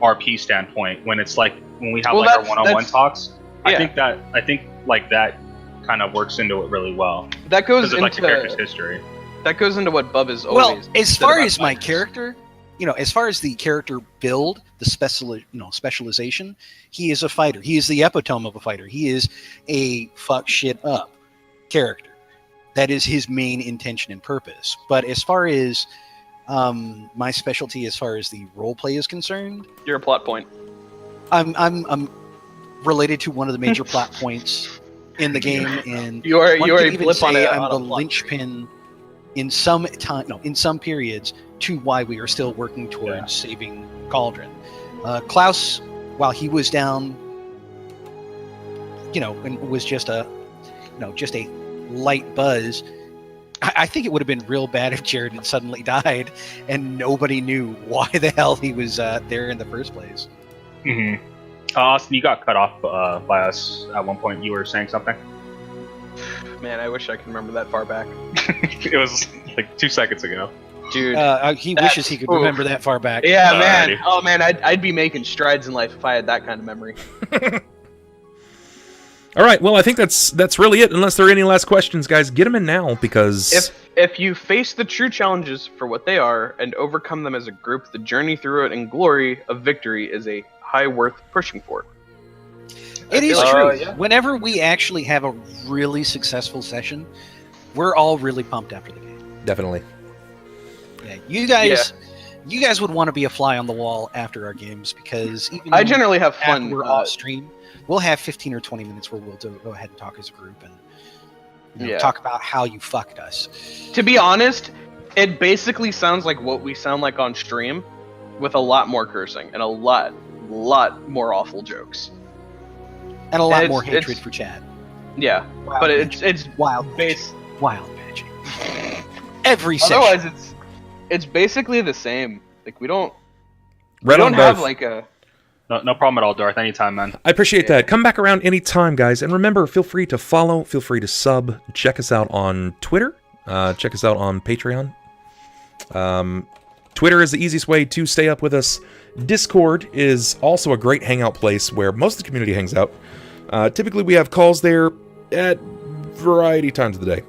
RP standpoint when it's like when we have Well, like our that's- one-on-one that's- talks. yeah. I think like that kind of works into it really well That goes because of like the character's into history. that goes into what Bub is Well, always. as said far about as my fighters. character, as far as the character build, the specialization, he is a fighter. He is the epitome of a fighter. He is a fuck shit up character. That is his main intention and purpose. But as far as my specialty, as far as the role play is concerned, You're a plot point. I'm related to one of the major plot points in the game, and You are one you are could a even blip on say a I'm on the a plot. linchpin in some time, in some periods, to why we are still working towards saving Cauldron. Klaus, while he was down, and was just a light buzz. I think it would have been real bad if Jerrod had suddenly died and nobody knew why the hell he was there in the first place. Mm-hmm. Austin, you got cut off by us at one point. You were saying something. Man, I wish I could remember that far back. It was like 2 seconds ago. Dude. He That's- wishes he could oof. remember that far back. Yeah, Alrighty. man. Oh, man, I'd be making strides in life if I had that kind of memory. All right, well, I think that's really it. Unless there are any last questions, guys, get them in now because If you face the true challenges for what they are and overcome them as a group, the journey through it in glory of victory is a high worth pushing for. It is like- true. yeah. Whenever we actually have a really successful session, we're all really pumped after the game. definitely. Yeah, you guys would want to be a fly on the wall after our games because even I generally have after fun. we're off stream, we'll have 15 or 20 minutes where we'll go ahead and talk as a group and Yeah. talk about how you fucked us. To be honest, it basically sounds like what we sound like on stream, with a lot more cursing and a lot more awful jokes. And a lot It's- more hatred it's- for Chad. Yeah, Wild but bitching. it's Wild base. Wild bitching. Every session. Otherwise, it's basically the same. Like we don't Right we on don't have both. like a. No problem at all, Darth. Anytime, man. I appreciate that. Come back around anytime, guys. And remember, feel free to follow, feel free to sub. Check us out on Twitter. Check us out on Patreon. Twitter is the easiest way to stay up with us. Discord is also a great hangout place where most of the community hangs out. Typically, we have calls there at variety times of the day.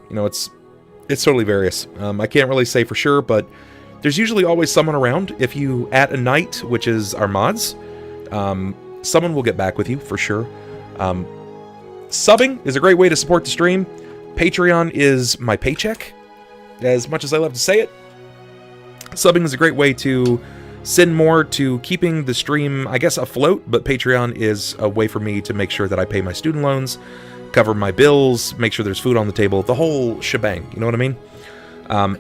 It's totally various. I can't really say for sure, but there's usually always someone around. If you at a night, which is our mods, someone will get back with you for sure. Subbing is a great way to support the stream. Patreon is my paycheck, as much as I love to say it. Subbing is a great way to send more to keeping the stream, I guess, afloat, but Patreon is a way for me to make sure that I pay my student loans, cover my bills, make sure there's food on the table, the whole shebang, you know what I mean?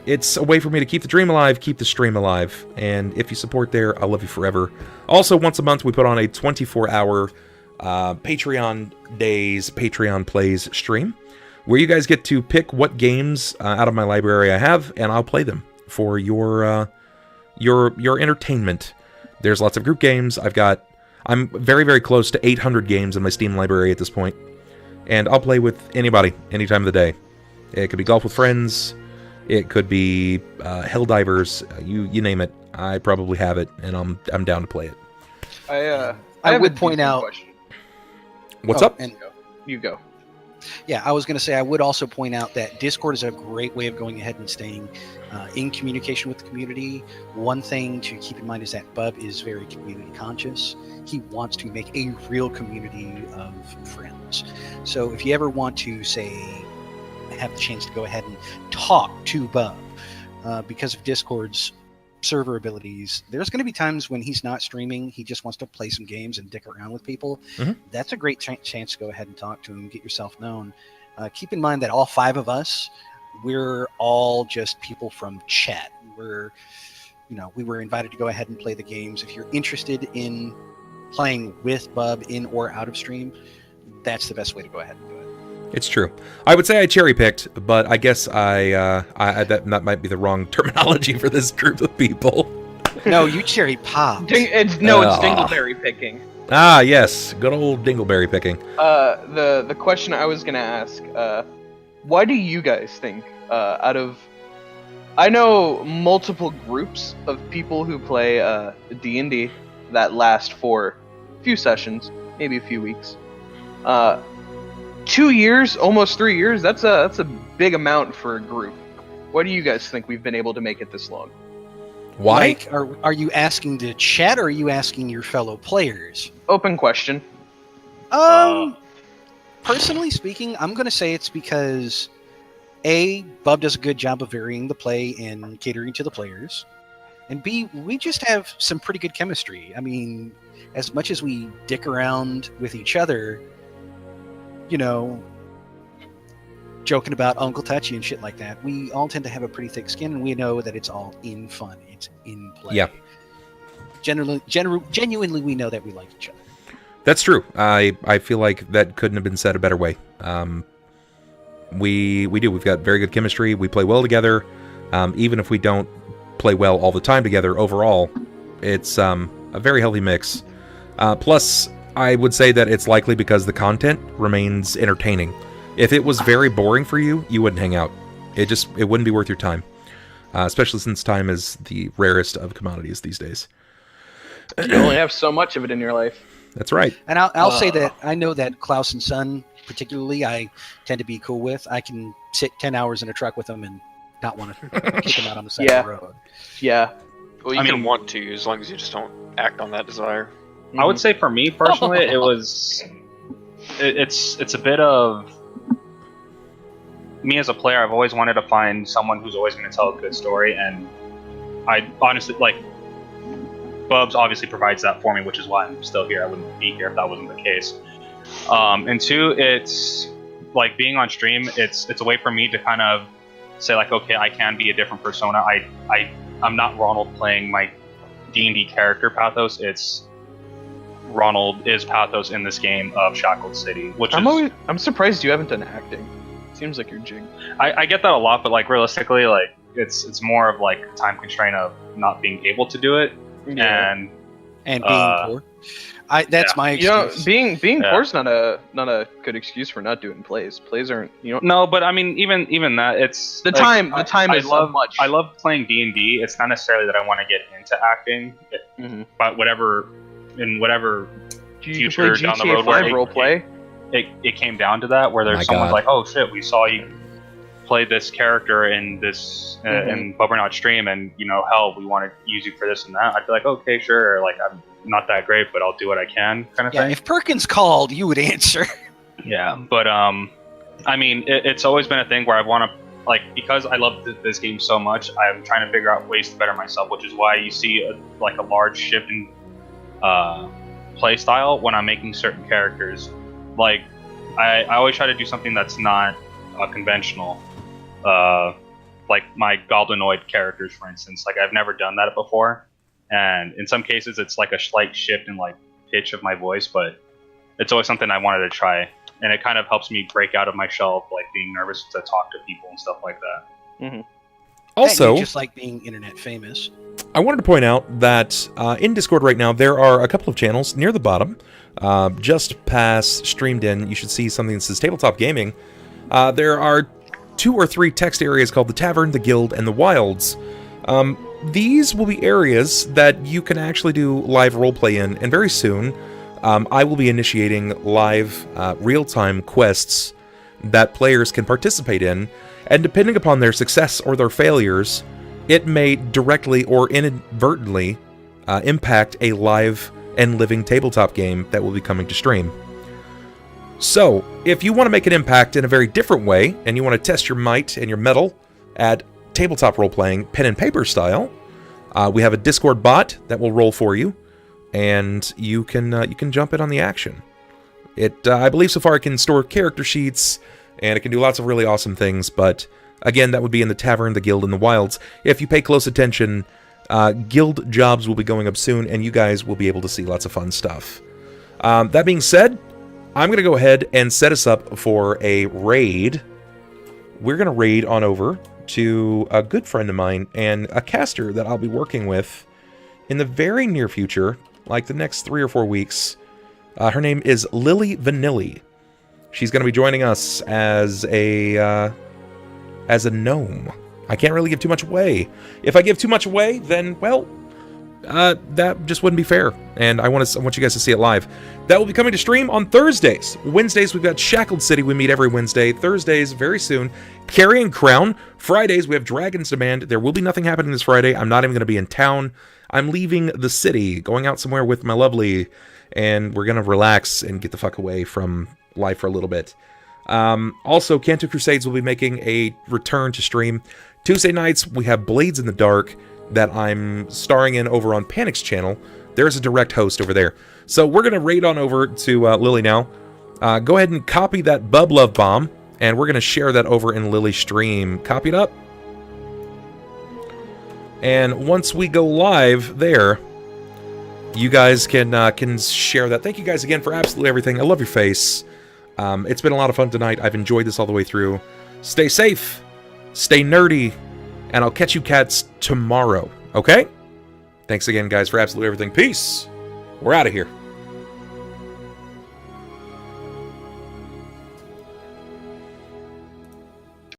It's a way for me to keep the dream alive, keep the stream alive, and if you support there, I love you forever. Also, once a month, we put on a 24-hour Patreon Days, Patreon Plays stream, where you guys get to pick what games out of my library I have, and I'll play them for your entertainment. There's lots of group games. I'm very, very close to 800 games in my Steam library at this point, and I'll play with anybody, any time of the day. It could be golf with friends. It could be Helldivers. You name it. I probably have it, and I'm down to play it. I I have would a point decent out- question. What's Oh, up? And You go. yeah, I was going to say I would also point out that Discord is a great way of going ahead and staying in communication with the community. One thing to keep in mind is that Bub is very community conscious. He wants to make a real community of friends. So if you ever want to, say, have the chance to go ahead and talk to Bub, because of Discord's server abilities, there's going to be times when he's not streaming, he just wants to play some games and dick around with people. Mhm. That's a great chance to go ahead and talk to him, get yourself known. Keep in mind that all 5 of us, we're all just people from chat. We were invited to go ahead and play the games. If you're interested in playing with Bub in or out of stream, that's the best way to go ahead and do it. It's true. I would say I cherry-picked, but I guess that might be the wrong terminology for this group of people. No, you cherry popped. It's dingleberry picking. Ah, yes. Good old dingleberry picking. The question I was gonna ask, why do you guys think, out of... I know multiple groups of people who play D&D that last for a few sessions, maybe a few weeks. 2 years, almost 3 years, that's a big amount for a group. Why do you guys think we've been able to make it this long? Why? Like, are you asking to chat, or are you asking your fellow players? Open question. Personally speaking, I'm going to say it's because A, Bub does a good job of varying the play and catering to the players, and B, we just have some pretty good chemistry. I mean, as much as we dick around with each other, you know, joking about Uncle Touchy and shit like that, we all tend to have a pretty thick skin, and we know that it's all in fun. It's in play. Yeah. Genuinely, we know that we like each other. That's true. I feel like that couldn't have been said a better way. We do. We've got very good chemistry. We play well together. Even if we don't play well all the time together, overall, it's a very healthy mix. Plus, I would say that it's likely because the content remains entertaining. If it was very boring for you, you wouldn't hang out. It wouldn't be worth your time. Especially since time is the rarest of commodities these days. You only have so much of it in your life. That's right. And I'll say that I know that Klaus and Sunn, particularly, I tend to be cool with. I can sit 10 hours in a truck with them and not want to kick them out on the side of the road. Yeah. Well, you can want to, as long as you just don't act on that desire. I would say for me personally, it's a bit of me as a player. I've always wanted to find someone who's always going to tell a good story, and I honestly Bubs obviously provides that for me, which is why I'm still here. I wouldn't be here if that wasn't the case. And two, it's like being on stream. It's a way for me to kind of say like, okay, I can be a different persona. I'm not Ronald playing my D&D character Pathos. It's Ronald is Pathos in this game of Shackled City, which I'm surprised you haven't done acting. Seems like you're jig. I get that a lot, but like realistically, like it's more of like a time constraint of not being able to do it. Yeah. And being poor. That's my excuse. Being poor is not a good excuse for not doing plays. Plays aren't, No, but I mean, even that, it's the like, time. The time is so much. I love playing D&D. It's not necessarily that I want to get into acting, but whatever future down the road where role play. It came down to that, where there's someone's like, oh shit, we saw you play this character in this in Bubbernaut stream, and hell, we want to use you for this and that. I'd be like, okay, sure. Like, I'm not that great, but I'll do what I can, kind of thing. If Perkins called, you would answer. Yeah, but I mean, it's always been a thing where I want to, because I love this game so much, I'm trying to figure out ways to better myself, which is why you see a large shift in play style when I'm making certain characters. Like, I always try to do something that's not conventional. Like my Goblinoid characters, for instance. Like, I've never done that before, and in some cases it's like a slight shift in like pitch of my voice, but it's always something I wanted to try, and it kind of helps me break out of my shell of like being nervous to talk to people and stuff like that. Also, just like being internet famous. I wanted to point out that in Discord right now, there are a couple of channels near the bottom. Just past Streamed In, you should see something that says Tabletop Gaming. There are 2 or 3 text areas called the Tavern, the Guild, and the Wilds. These will be areas that you can actually do live roleplay in, and very soon I will be initiating live real-time quests that players can participate in, and depending upon their success or their failures, it may directly or inadvertently impact a live and living tabletop game that will be coming to stream. So, if you want to make an impact in a very different way, and you want to test your might and your mettle at tabletop role-playing, pen and paper style, we have a Discord bot that will roll for you, and you can jump in on the action. I believe so far it can store character sheets, and it can do lots of really awesome things, but again, that would be in the Tavern, the Guild, and the Wilds. If you pay close attention, guild jobs will be going up soon, and you guys will be able to see lots of fun stuff. That being said, I'm going to go ahead and set us up for a raid. We're going to raid on over to a good friend of mine and a caster that I'll be working with in the very near future, like the next 3 or 4 weeks. Her name is Lily Vanilli. She's going to be joining us as a gnome. I can't really give too much away. If I give too much away, then, well, that just wouldn't be fair. And I want you guys to see it live. That will be coming to stream on Thursdays. Wednesdays, we've got Shackled City. We meet every Wednesday. Thursdays, very soon, Carrying Crown. Fridays, we have Dragon's Demand. There will be nothing happening this Friday. I'm not even going to be in town. I'm leaving the city, going out somewhere with my lovely, and we're going to relax and get the fuck away from life for a little bit. Also, Canto Crusades will be making a return to stream. Tuesday nights, we have Blades in the Dark that I'm starring in over on Panic's channel. There's a direct host over there. So we're going to raid on over to Lily now. Go ahead and copy that Bub Love Bomb, and we're going to share that over in Lily's stream. Copy it up. And once we go live there, you guys can share that. Thank you guys again for absolutely everything. I love your face. It's been a lot of fun tonight. I've enjoyed this all the way through. Stay safe, stay nerdy, and I'll catch you cats tomorrow, okay? Thanks again, guys, for absolutely everything. Peace. We're out of here.